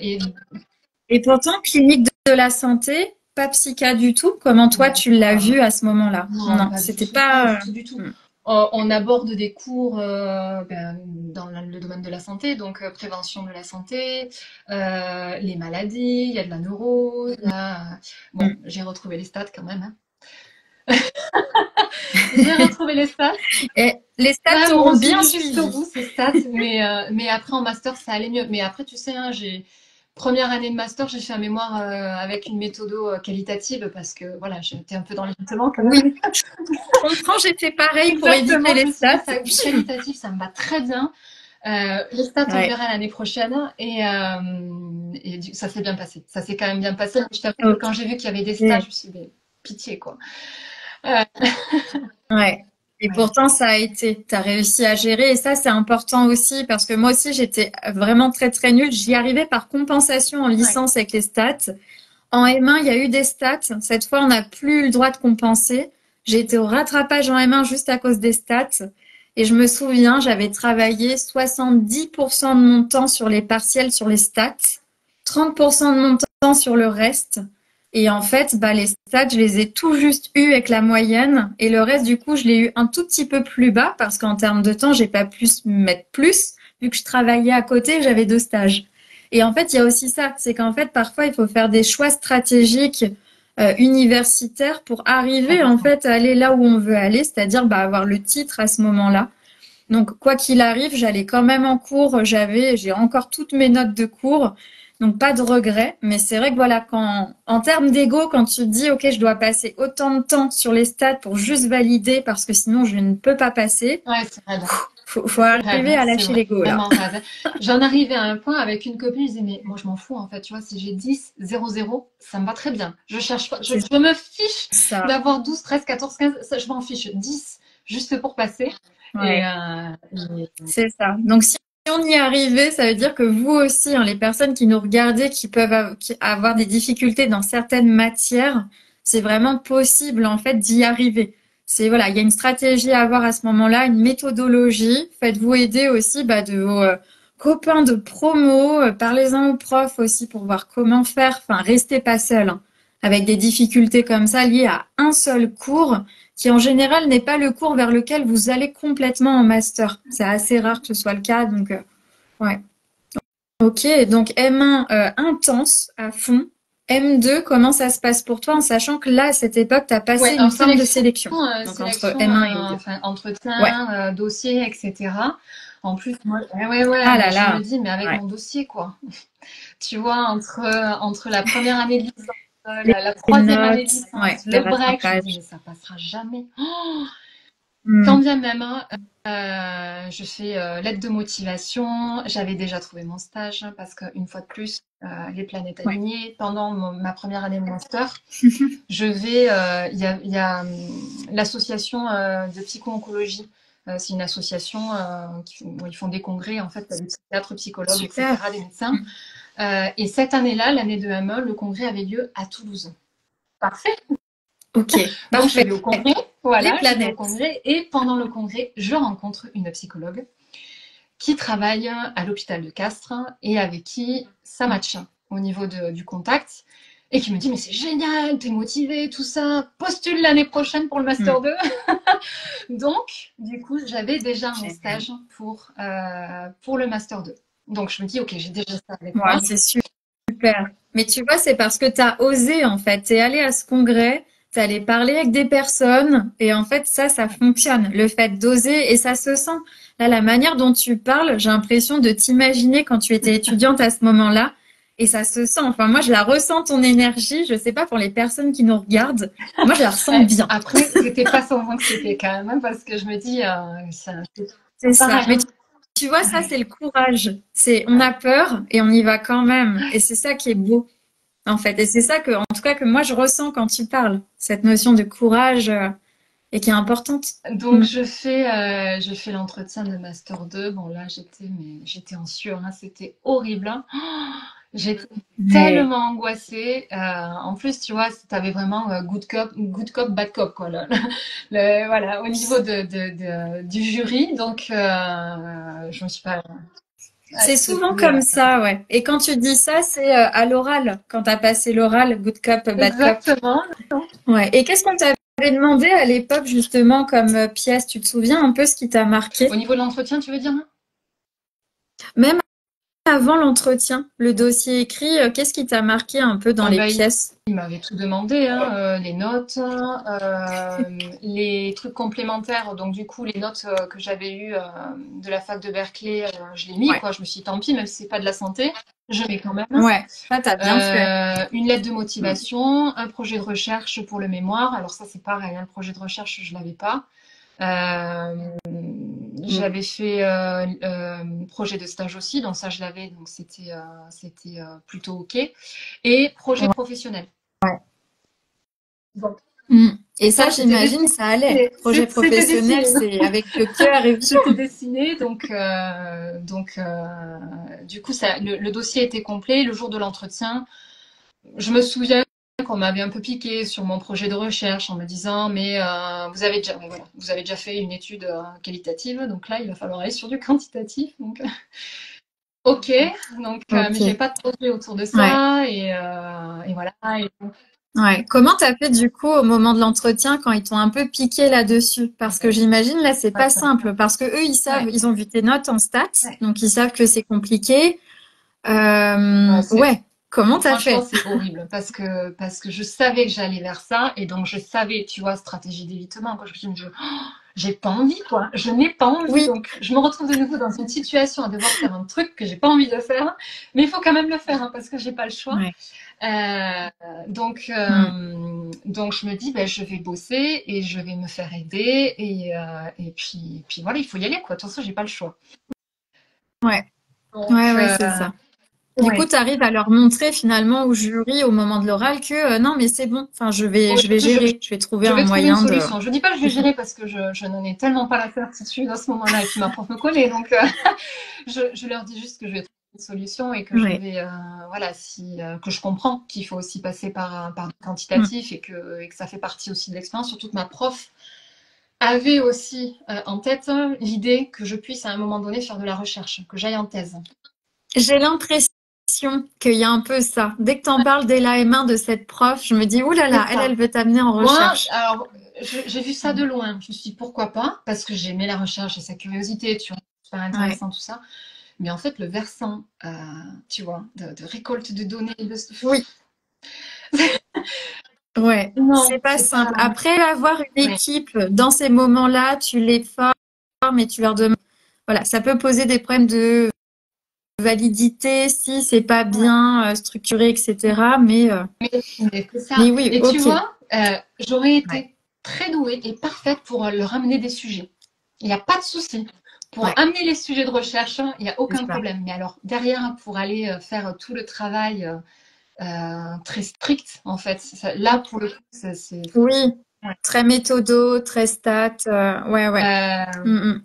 et Et pourtant, clinique de la santé, pas psycha du tout. Comment toi, non, tu l'as vu à ce moment-là? non, Non, pas du c'était tout, pas pas. du tout, du tout. Mm. On aborde des cours dans le domaine de la santé, donc prévention de la santé, les maladies, il y a de la neuro, il y a... Bon, Mm. j'ai retrouvé les stats quand même, hein. J'ai retrouvé les stats. Et les stats Là, m'ont t'auront bien suivi jusqu'au suivi. bout, ces stats, mais après en master, ça allait mieux. Mais après, tu sais, hein, première année de master, j'ai fait un mémoire avec une méthode qualitative parce que voilà, j'étais un peu dans l'évitement quand Oui, même. je comprends, j'ai fait pareil pour éviter Exactement, je les me suis dit, stats. ça, qualitatif, ça me va très bien. Les stats, on Ouais, verra l'année prochaine. Ça s'est bien passé. Ça s'est quand même bien passé. Je t'avoue que quand ok. j'ai vu qu'il y avait des stages, je me suis dit, mais pitié, quoi. Euh, Ouais. Et ouais, pourtant, ça a été. Tu as réussi à gérer. Et ça, c'est important aussi parce que moi aussi, j'étais vraiment très, très nulle. J'y arrivais par compensation en ouais. licence avec les stats. En M1, il y a eu des stats. Cette fois, on n'a plus eu le droit de compenser. J'ai été au rattrapage en M1 juste à cause des stats. Et je me souviens, j'avais travaillé 70% de mon temps sur les partiels, sur les stats, 30% de mon temps sur le reste. Et en fait, bah, les stats, je les ai tout juste eus avec la moyenne. Et le reste, du coup, je l'ai eu un tout petit peu plus bas parce qu'en termes de temps, j'ai pas pu mettre plus vu que je travaillais à côté, j'avais 2 stages. Et en fait, il y a aussi ça, c'est qu'en fait, parfois, il faut faire des choix stratégiques universitaires pour arriver en Complètement. fait à aller là où on veut aller, c'est-à-dire bah, avoir le titre à ce moment-là. Donc, quoi qu'il arrive, j'allais quand même en cours, j'ai encore toutes mes notes de cours, donc pas de regret. Mais c'est vrai que voilà, en termes d'ego, quand tu te dis, ok, je dois passer autant de temps sur les stats pour juste valider parce que sinon je ne peux pas passer, Ouais, c'est raide. faut C'est raide, arriver à c'est lâcher l'ego là. vraiment raide. J'en arrivais à un point avec une copine, je disais, mais moi je m'en fous en fait, tu vois, si j'ai 10, 0, 0, ça me va très bien. Je cherche pas, C'est je me fiche ça, d'avoir 12, 13, 14, 15, ça, je m'en fiche. 10, juste pour passer. Et, ouais. C'est ça. Donc, si on y arrivait, ça veut dire que vous aussi, les personnes qui nous regardaient, qui peuvent avoir des difficultés dans certaines matières, c'est vraiment possible, en fait, d'y arriver. C'est, voilà, il y a une stratégie à avoir à ce moment-là, une méthodologie. Faites-vous aider aussi, bah, de vos copains de promo, parlez-en aux profs aussi pour voir comment faire. Enfin, restez pas seul, avec des difficultés comme ça liées à un seul cours qui en général n'est pas le cours vers lequel vous allez complètement en master. C'est assez rare que ce soit le cas, donc ouais. Ok, donc M1 intense à fond. M2, comment ça se passe pour toi en sachant que là, à cette époque, tu as passé ouais, une alors forme de sélection, sélection. Donc entre sélection, M1 et M2. enfin Ouais. entretien, dossier, etc. En plus, moi, ouais, Ah mais là je me là. dis, mais avec Ouais. mon dossier, quoi. Tu vois, entre la première année de licence, Les la les troisième année de notes, licence, ouais, le les break, je me dis, rattrapages. mais ça passera jamais. Oh, Hmm. quand bien même, hein, je fais lettre de motivation. J'avais déjà trouvé mon stage hein, parce qu'une fois de plus, les planètes Ouais. alignées. Pendant ma première année de master, il y a l'association de psycho-oncologie. C'est une association où ils font des congrès, en fait, il y a des psychiatres, psychologues, Super. etc., des médecins. Hmm. Et cette année-là, l'année de ME, le congrès avait lieu à Toulouse. Parfait. Ok, Donc je parfait. vais au congrès, Les voilà, je vais au planètes. congrès et pendant le congrès, je rencontre une psychologue qui travaille à l'hôpital de Castres et avec qui ça match au niveau du contact. Et qui me dit, mais c'est génial, t'es motivé, tout ça, postule l'année prochaine pour le Mm. Master 2. Donc, du coup, j'avais déjà mon Génial. stage pour le Master 2. Donc, je me dis, ok, j'ai déjà ça avec Ouais, moi. c'est super. Mais tu vois, c'est parce que tu as osé, en fait. Tu es allé à ce congrès, tu es allé parler avec des personnes, et en fait, ça fonctionne. Le fait d'oser, et ça se sent. Là, la manière dont tu parles, j'ai l'impression de t'imaginer quand tu étais étudiante à ce moment-là, et ça se sent. Enfin, moi, je la ressens, ton énergie. Je sais pas pour les personnes qui nous regardent. Moi, je la ressens bien. Après, c'était pas sans anxiété quand même, hein, parce que je me dis, c'est C'est ça. pareil. Mais Hein. tu vois, ça, Ouais. c'est le courage. On a peur et on y va quand même. Et c'est ça qui est beau. En fait. Et c'est ça que, en tout cas, que moi je ressens quand tu parles, cette notion de courage et qui est importante. Donc, Mm. je fais l'entretien de Master 2. Bon, là, j'étais en sueur, hein, c'était horrible. Hein. J'étais Mais tellement angoissée. En plus, tu vois, tu avais vraiment good cop, bad cop, quoi. Voilà, au niveau du jury. Donc, je me suis pas. Ouais, c'est souvent comme ça, ouais. Et quand tu dis ça, c'est à l'oral, quand tu as passé l'oral, good cop, bad cop. Exactement. Ouais. Et qu'est-ce qu'on t'avait demandé à l'époque, justement, comme pièce? Tu te souviens un peu ce qui t'a Au marqué? niveau de l'entretien, tu veux dire? Hein. Même avant l'entretien, le dossier écrit, qu'est-ce qui t'a marqué un peu dans les Ben, pièces? il m'avait tout demandé, hein, les notes, les trucs complémentaires. Donc du coup, les notes que j'avais eues de la fac de Berkeley, je l'ai mis, Ouais. quoi. Je me suis dit, tant pis, même si c'est pas de la santé, je mets quand même. Ouais, ça t'as bien fait. Une lettre de motivation, un projet de recherche pour le mémoire. Alors ça, c'est pareil, hein, le projet de recherche, je l'avais pas. Euh, Mm. J'avais fait projet de stage aussi, donc ça je l'avais, donc c'était plutôt ok. Et projet professionnel. Ouais. Donc Mm. Et ça ça, c'était j'imagine, dessiné. ça allait. Projet C'était professionnel, dessiné. c'est avec le cœur et tout. C'était dessiné, du coup le dossier était complet. Le jour de l'entretien, je me souviens qu'on m'avait un peu piqué sur mon projet de recherche en me disant mais vous avez déjà fait une étude qualitative, donc là il va falloir aller sur du quantitatif. Donc ok, donc mais j'ai Ok. pas de projet autour de Ouais. ça et voilà. Et Ouais. Comment t'as fait du coup au moment de l'entretien quand ils t'ont un peu piqué là-dessus? Parce que j'imagine là, c'est pas simple. Parce que eux, ils savent, ouais, ils ont vu tes notes en stats, ouais, donc ils savent que c'est compliqué. ouais, c'est Ouais. Comment t'as franchement, fait? c'est horrible parce que je savais que j'allais vers ça et donc je savais, tu vois, stratégie d'évitement. Quand je me dis, j'ai pas envie, quoi. Je n'ai pas envie. Oui. Donc, je me retrouve de nouveau dans une situation à devoir faire un truc que j'ai pas envie de faire, mais il faut quand même le faire hein, parce que j'ai pas le choix. Ouais. Euh, donc, Mm. donc, je me dis, ben, je vais bosser et je vais me faire aider et puis voilà, il faut y aller, quoi. De toute façon, j'ai pas le choix. Ouais. Donc, Ouais, ouais, c'est ça. Du coup, ouais. tu arrives à leur montrer finalement au jury au moment de l'oral que non, mais c'est bon. Enfin, je vais Je, gérer. Je vais trouver je un vais trouver une moyen de. solution. Je dis pas que je vais gérer parce que je n'en ai tellement pas la certitude à ce moment-là et puis ma prof me connaît. Donc, je leur dis juste que je vais trouver une solution et que je Ouais. vais, voilà, que je comprends qu'il faut aussi passer par du Mm. quantitatif et que ça fait partie aussi de l'expérience. Surtout que ma prof avait aussi en tête l'idée que je puisse à un moment donné faire de la recherche, que j'aille en thèse. J'ai l'impression qu'il y a un peu ça. Dès que t'en parles dès la M1 de cette prof, je me dis, ouh là C'est là, ça. elle veut t'amener en Moi, recherche. alors, j'ai vu ça de loin. Je me suis dit pourquoi pas, parce que j'aimais la recherche et sa curiosité, tu vois, super Ouais. intéressant tout ça. Mais en fait, le versant, tu vois, de récolte de données, Oui. Ouais. C'est non, pas c'est pas. simple. Après avoir une Ouais, équipe dans ces moments-là, tu les formes et tu leur demandes. Voilà, ça peut poser des problèmes de validité si c'est pas ouais. bien structuré, etc. Mais c'est ça. Mais oui, Et tu ok. vois, j'aurais Ouais. été très douée et parfaite pour leur amener des sujets. Il n'y a pas de souci. Pour Ouais, amener les sujets de recherche, il n'y a c'est aucun ça. problème. Mais alors, derrière, pour aller faire tout le travail très strict, en fait, là, pour le coup, c'est. Oui, Ouais. très méthodo, très stat. Ouais, ouais. Mm, Euh, mm.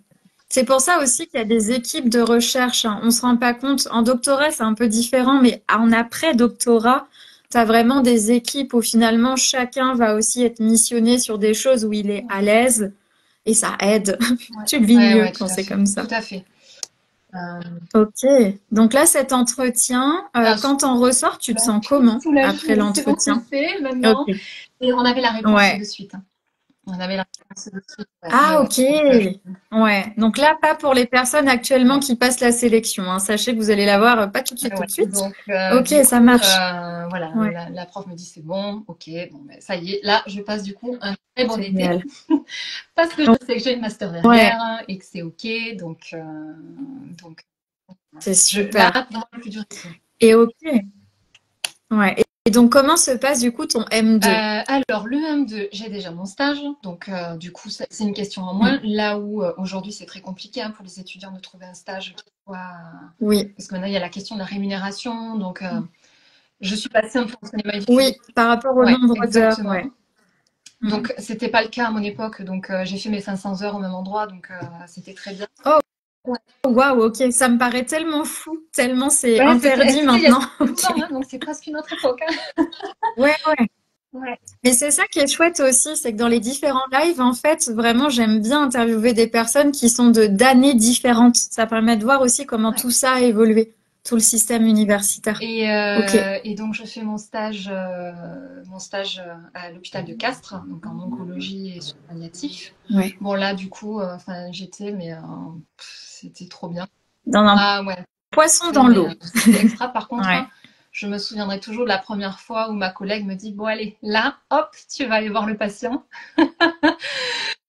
C'est pour ça aussi qu'il y a des équipes de recherche, hein. On se rend pas compte. En doctorat, c'est un peu différent, mais en après-doctorat, tu as vraiment des équipes où finalement chacun va aussi être missionné sur des choses où il est à l'aise et ça aide. ouais, Tu le vis ouais, mieux ouais, tout quand à c'est fait. comme Tout ça. à fait. Euh, Ok. Donc là, cet entretien, ah, quand on ressort, tu te sens comment après soulagée, c'est bon, tu le l'entretien? sais Ok. maintenant. Et on avait la réponse Ouais. de suite, hein. On avait la réponse de suite. Ouais, ouais, Ah, ouais. ok. Donc, Ouais. Donc là, pas pour les personnes actuellement ouais. qui passent la sélection, hein. Sachez que vous allez l'avoir pas tout de suite, Ouais, tout ouais. de suite. Donc, Ok, du ça coup, marche. voilà, Ouais. la prof me dit c'est bon, ok, bon, ben, ça y est, là, je passe du coup un très bon été Génial. parce que je sais que j'ai une master Ouais, derrière et que c'est ok, donc c'est là, super. pour moi, le plus dur est fait. Et ok. Ouais. Et donc, comment se passe du coup ton M2? Alors, le M2, j'ai déjà mon stage, donc du coup, c'est une question en Mm. moins. Là où aujourd'hui, c'est très compliqué hein, pour les étudiants de trouver un stage qui soit. Oui. Parce que maintenant, il y a la question de la rémunération, donc je suis passée un peu en cinéma étudiant. Oui, par rapport au Ouais, nombre d'heures, ouais. exactement. Mm. Donc, c'était pas le cas à mon époque, donc j'ai fait mes 500 heures au même endroit, donc c'était très bien. Oh, Ouais, waouh, ok. Ça me paraît tellement fou, tellement c'est ouais interdit c'était il y a maintenant. Ok. 12 ans, hein, donc c'est presque une autre époque, hein. Ouais, ouais. Ouais. Mais c'est ça qui est chouette aussi, c'est que dans les différents lives, en fait, vraiment, j'aime bien interviewer des personnes qui sont de d'années différentes. Ça permet de voir aussi comment Ouais. tout ça a évolué, tout le système universitaire. Ok. Et donc, je fais mon stage à l'hôpital de Castres, donc en oncologie et soins palliatifs. Ouais. Bon, là, du coup, enfin, j'étais, mais c'était trop bien. Dans un Ah ouais, poisson dans mais l'eau. c'était extra. Par contre, Ouais. je me souviendrai toujours de la première fois où ma collègue me dit, bon, allez, là, hop, tu vas aller voir le patient.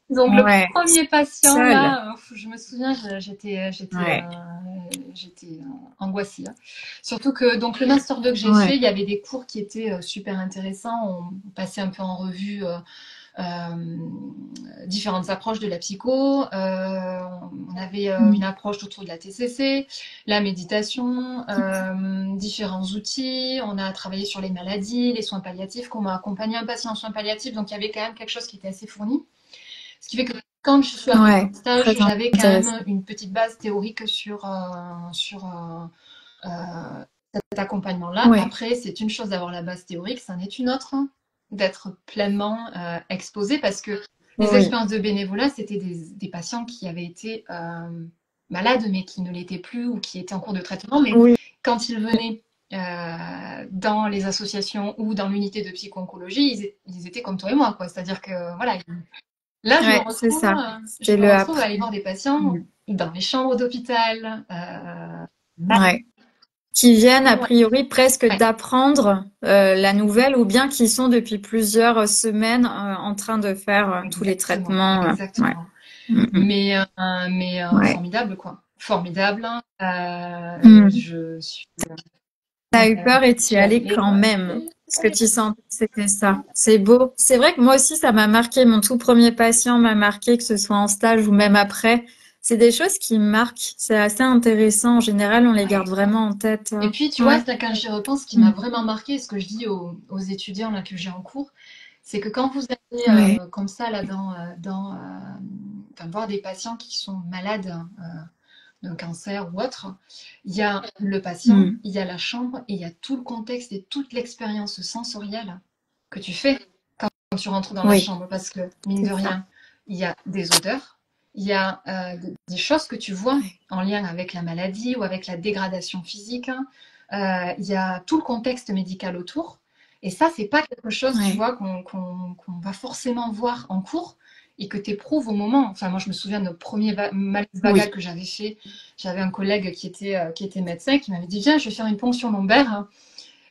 Donc, le Ouais. premier patient, Seul. là, je me souviens, Ouais. j'étais angoissée, hein. Surtout que donc le master 2 que j'ai fait, Ouais. il y avait des cours qui étaient super intéressants. On passait un peu en revue différentes approches de la psycho. On avait une Mm. approche autour de la TCC, la méditation, différents outils. On a travaillé sur les maladies, les soins palliatifs, comment accompagner un patient en soins palliatifs. Donc il y avait quand même quelque chose qui était assez fourni. Ce qui fait que quand je suis arrivée Ouais. en stage, Très j'avais quand intéressant. même une petite base théorique sur cet accompagnement-là. Ouais. Après, c'est une chose d'avoir la base théorique, c'en est une autre d'être pleinement exposé parce que les Oui. expériences de bénévolat, c'était des patients qui avaient été malades, mais qui ne l'étaient plus ou qui étaient en cours de traitement. Mais Oui. quand ils venaient dans les associations ou dans l'unité de psycho-oncologie, ils étaient comme toi et moi, quoi. C'est-à-dire que voilà, là, Ouais, c'est ça. je C'était me le retrouve à après. aller voir des patients Mm. dans les chambres d'hôpital, Ouais. Qui viennent a ouais, priori presque ouais, d'apprendre la nouvelle ou bien qui sont depuis plusieurs semaines en train de faire tous les exactement, traitements. Ouais. exactement. Mm, mm. Mais Ouais. formidable, quoi. Formidable. Mm. Je suis. T'as eu peur et Je t'y suis allais allée, quand quoi. même. Parce que tu sentais que c'était ça. C'est beau. C'est vrai que moi aussi, ça m'a marqué. Mon tout premier patient m'a marqué, que ce soit en stage ou même après. C'est des choses qui me marquent. C'est assez intéressant. En général, on les garde Ouais. vraiment en tête. Et puis, tu vois, Ouais. quand j'y repense, ce qui m'a Mm. vraiment marqué, ce que je dis aux étudiants là, que j'ai en cours, c'est que quand vous allez Ouais. comme ça là enfin, voir des patients qui sont malades d'un cancer ou autre, il y a le patient, Mm. il y a la chambre et il y a tout le contexte et toute l'expérience sensorielle que tu fais quand tu rentres dans la Oui, chambre. Parce que, mine c'est de ça. rien, il y a des odeurs, il y a des choses que tu vois Ouais. en lien avec la maladie ou avec la dégradation physique, hein. Il y a tout le contexte médical autour. Et ça, c'est pas quelque chose, tu Ouais. vois, qu'on va forcément voir en cours et que tu éprouves au moment. Enfin, moi, je me souviens de notre premier malaise vagal Oui. que j'avais fait. J'avais un collègue qui était médecin qui m'avait dit, viens, je vais faire une ponction lombaire, hein,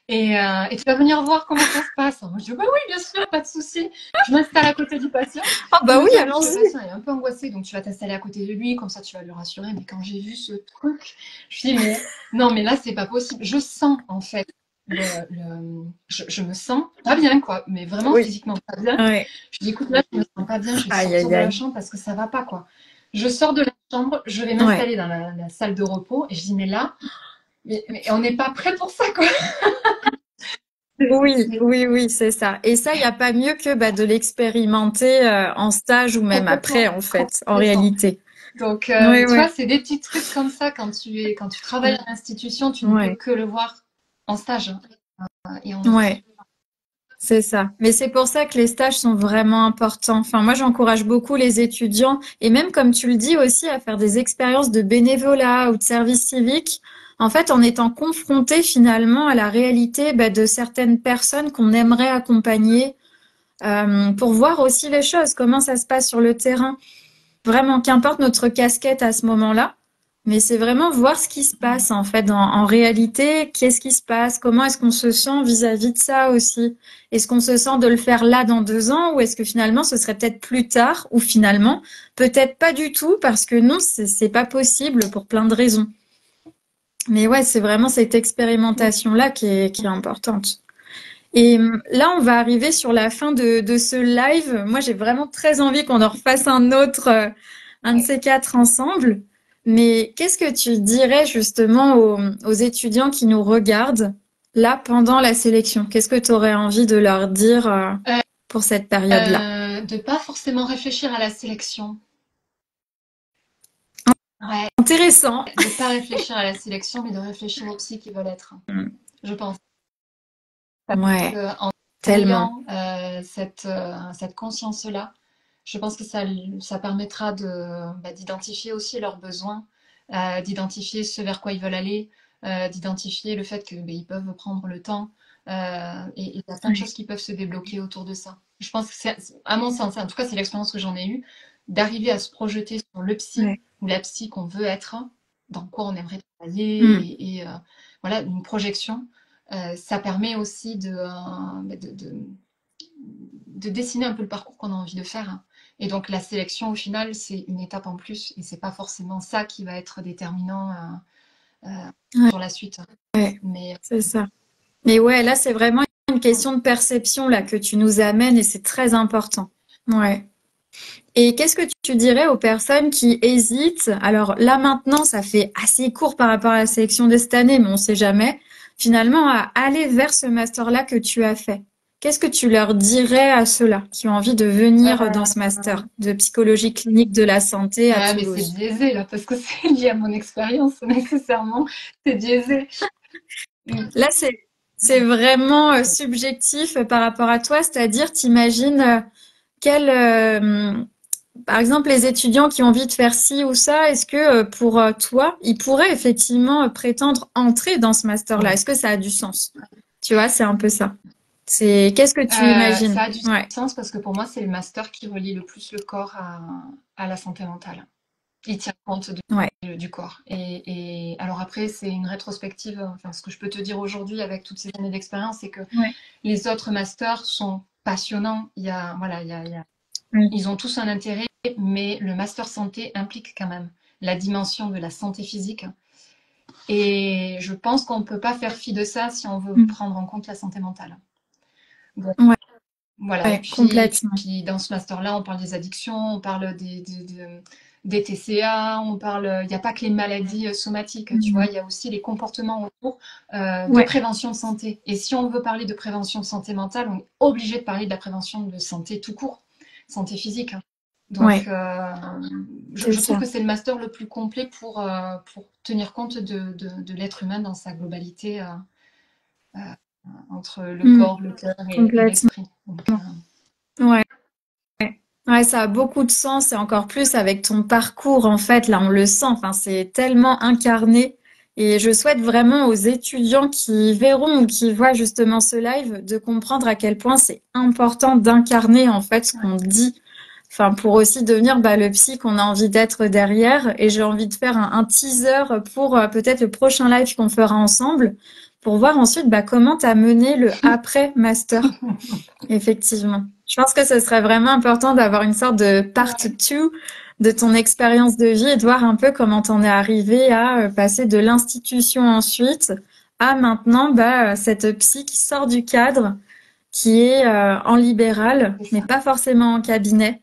et tu vas venir voir comment ça se passe. Moi, je dis, bah oui, bien sûr, pas de souci. Je m'installe à côté du patient. Ah Il bah me oui, dit, en plus, le allons-y. patient est un peu angoissé, donc tu vas t'installer à côté de lui, comme ça tu vas le rassurer. Mais quand j'ai vu ce truc, je dis, mais non, mais là, c'est pas possible. Je sens, en fait, je me sens pas bien, quoi, mais vraiment Oui. physiquement pas bien. Ouais. Je dis, écoute, là, je me sens pas bien, je vais Aïe, sortir aïe, de la aïe. chambre parce que ça va pas, quoi. Je sors de la chambre, je vais Ouais. m'installer dans la salle de repos et je dis, mais là, mais on n'est pas prêt pour ça, quoi. Oui, oui, oui, c'est ça. Et ça, il n'y a pas mieux que bah, de l'expérimenter en stage ou même après, Complètement, en fait, en complètement. réalité. Donc, Oui, tu oui. vois, c'est des petits trucs comme ça quand tu travailles en institution, tu ne peux Ouais. que le voir en stage, hein, et en Ouais. C'est ça. Mais c'est pour ça que les stages sont vraiment importants. Enfin, moi, j'encourage beaucoup les étudiants et même, comme tu le dis aussi, à faire des expériences de bénévolat ou de service civique. En fait, en étant confronté finalement à la réalité de certaines personnes qu'on aimerait accompagner pour voir aussi les choses, comment ça se passe sur le terrain. Vraiment, qu'importe notre casquette à ce moment-là, mais c'est vraiment voir ce qui se passe en fait en réalité, qu'est-ce qui se passe, comment est-ce qu'on se sent vis-à-vis de ça aussi. Est-ce qu'on se sent de le faire là dans 2 ans ou est-ce que finalement ce serait peut-être plus tard ou finalement peut-être pas du tout parce que non, c'est pas possible pour plein de raisons. Mais ouais, c'est vraiment cette expérimentation-là qui est importante. Et là, on va arriver sur la fin de ce live. Moi, j'ai vraiment très envie qu'on en refasse un autre, un de Ouais. ces quatre ensemble. Mais qu'est-ce que tu dirais justement aux étudiants qui nous regardent là pendant la sélection? Qu'est-ce que tu aurais envie de leur dire Euh, pour cette période-là? de pas forcément réfléchir à la sélection. Ouais, Intéressant. de pas réfléchir à la sélection, mais de réfléchir aux psy qui veulent être, Mm. je pense. Ouais, En tellement. ayant cette conscience-là, je pense que ça permettra d'identifier aussi leurs besoins, d'identifier ce vers quoi ils veulent aller, d'identifier le fait que ils peuvent prendre le temps. Et il y a plein de Ouais. choses qui peuvent se débloquer autour de ça. Je pense que à mon sens, en tout cas c'est l'expérience que j'en ai eue, d'arriver à se projeter sur le psy Ouais. ou la psy qu'on veut être, dans quoi on aimerait Mm. travailler, voilà, une projection. Ça permet aussi de dessiner un peu le parcours qu'on a envie de faire. Et donc la sélection, au final, c'est une étape en plus, et c'est pas forcément ça qui va être déterminant Ouais, sur la suite. ouais, Mais c'est ça. Mais ouais, là, c'est vraiment une question de perception là que tu nous amènes et c'est très important. Ouais. Et qu'est-ce que tu dirais aux personnes qui hésitent? Alors là maintenant, ça fait assez court par rapport à la sélection de cette année, mais on sait jamais. Finalement, à aller vers ce master-là que tu as fait. Qu'est-ce que tu leur dirais à ceux-là qui ont envie de venir dans ce master de psychologie clinique de la santé à mais c'est Toulouse? biaisé là, parce que c'est lié à mon expérience nécessairement. C'est biaisé. Là, c'est vraiment subjectif par rapport à toi, c'est-à-dire, t'imagines quel, par exemple, les étudiants qui ont envie de faire ci ou ça, est-ce que pour toi, ils pourraient effectivement prétendre entrer dans ce master-là? Est-ce que ça a du sens? Tu vois, c'est un peu ça. C'est qu'est-ce que tu imagines? Ça a du Ouais, sens parce que pour moi, c'est le master qui relie le plus le corps à la santé mentale. Il tient compte ouais, du corps. Et alors après, c'est une rétrospective. Enfin, ce que je peux te dire aujourd'hui avec toutes ces années d'expérience, c'est que ouais, les autres masters sont passionnants. Voilà, oui, ils ont tous un intérêt, mais le master santé implique quand même la dimension de la santé physique. Et je pense qu'on ne peut pas faire fi de ça si on veut mm, prendre en compte la santé mentale. Donc, ouais, voilà. Et ouais, complètement. puis dans ce master-là, on parle des addictions, on parle des TCA, on parle. Il n'y a pas que les maladies somatiques, tu vois, Mm. il y a aussi les comportements autour de Ouais, prévention de santé. Et si on veut parler de prévention de santé mentale, on est obligé de parler de la prévention de santé tout court, santé physique. Donc, ouais, c'est je trouve ça. que c'est le master le plus complet pour tenir compte de l'être humain dans sa globalité, euh, entre le Mm, corps, le cœur et complètement. l'esprit. Donc, Ouais. Ouais, ça a beaucoup de sens et encore plus avec ton parcours, en fait, là, on le sent, enfin, c'est tellement incarné. Et je souhaite vraiment aux étudiants qui verront ou qui voient justement ce live de comprendre à quel point c'est important d'incarner, en fait, ce qu'on dit. Enfin, pour aussi devenir le psy qu'on a envie d'être derrière. Et j'ai envie de faire un teaser pour peut-être le prochain live qu'on fera ensemble pour voir ensuite comment t'as mené le après-master. Effectivement. Je pense que ce serait vraiment important d'avoir une sorte de part ouais. 2 de ton expérience de vie et de voir un peu comment t'en es arrivé à passer de l'institution ensuite à maintenant cette psy qui sort du cadre, qui est en libéral, C'est mais ça. pas forcément en cabinet,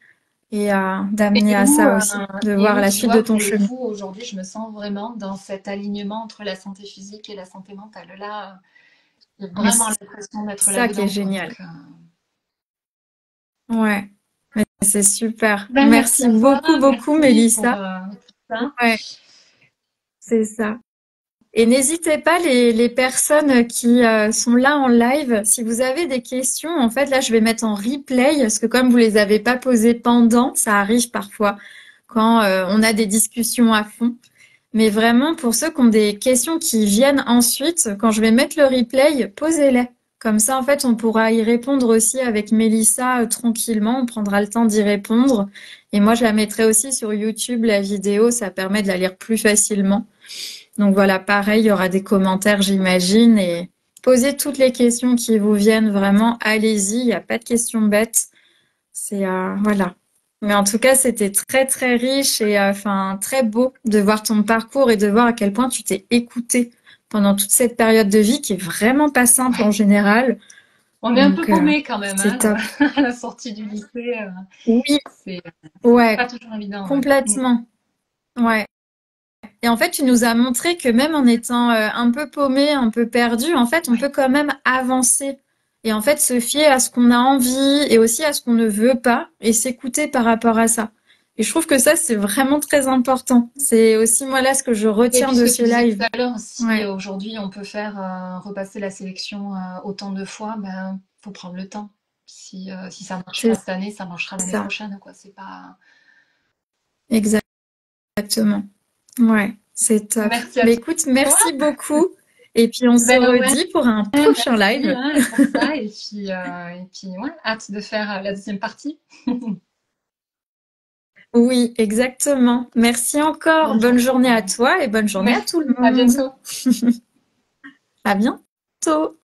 et d'amener à Où, ça aussi, de voir la tu suite de vois, ton pour le chemin. coup, aujourd'hui, je me sens vraiment dans cet alignement entre la santé physique et la santé mentale. Là, j'ai Mais vraiment c'est l'impression d'être ça qui est là-dedans, quoi. génial. Donc, Ouais, mais c'est super. ben, merci Merci à toi, beaucoup, beaucoup, merci pour Mélissa. tout ça. Ouais, c'est ça. Et n'hésitez pas, les personnes qui sont là en live, si vous avez des questions, en fait, là, je vais mettre en replay, parce que comme vous les avez pas posées pendant, ça arrive parfois quand on a des discussions à fond. Mais vraiment, pour ceux qui ont des questions qui viennent ensuite, quand je vais mettre le replay, posez-les. Comme ça, en fait, on pourra y répondre aussi avec Mélissa tranquillement. On prendra le temps d'y répondre. Et moi, je la mettrai aussi sur YouTube, la vidéo. Ça permet de la lire plus facilement. Donc voilà, pareil, il y aura des commentaires, j'imagine. Et posez toutes les questions qui vous viennent vraiment. Allez-y, il n'y a pas de questions bêtes. C'est voilà. Mais en tout cas, c'était très très riche et enfin très beau de voir ton parcours et de voir à quel point tu t'es écouté pendant toute cette période de vie qui est vraiment pas simple en Ouais. général. On est un peu Donc paumé quand même, c'est hein, top. à la sortie du lycée. Oui, C'est ouais, pas toujours évident, ouais. complètement. Ouais. Et en fait, tu nous as montré que même en étant un peu paumé, un peu perdu, en fait, on Ouais. peut quand même avancer. Et en fait, se fier à ce qu'on a envie et aussi à ce qu'on ne veut pas et s'écouter par rapport à ça. Et je trouve que ça, c'est vraiment très important. C'est aussi, moi, là, ce que je Et retiens puis ce de que ce tu disais tout live. à l'heure, si Ouais, aujourd'hui on peut faire repasser la sélection autant de fois, ben faut prendre le temps. Si ça marche c'est pas cette année, ça marchera l'année ça. prochaine, quoi. C'est pas. Exactement. Ouais, c'est top. Merci à Mais écoute, toi. merci beaucoup. Et puis, on se Ben ouais, redit pour un prochain merci live. hein, pour ça. Et puis ouais, hâte de faire la deuxième partie. Oui, exactement. Merci encore. Bonne Bonne journée. journée à toi et bonne journée à Ouais, tout le à monde. bientôt. À bientôt.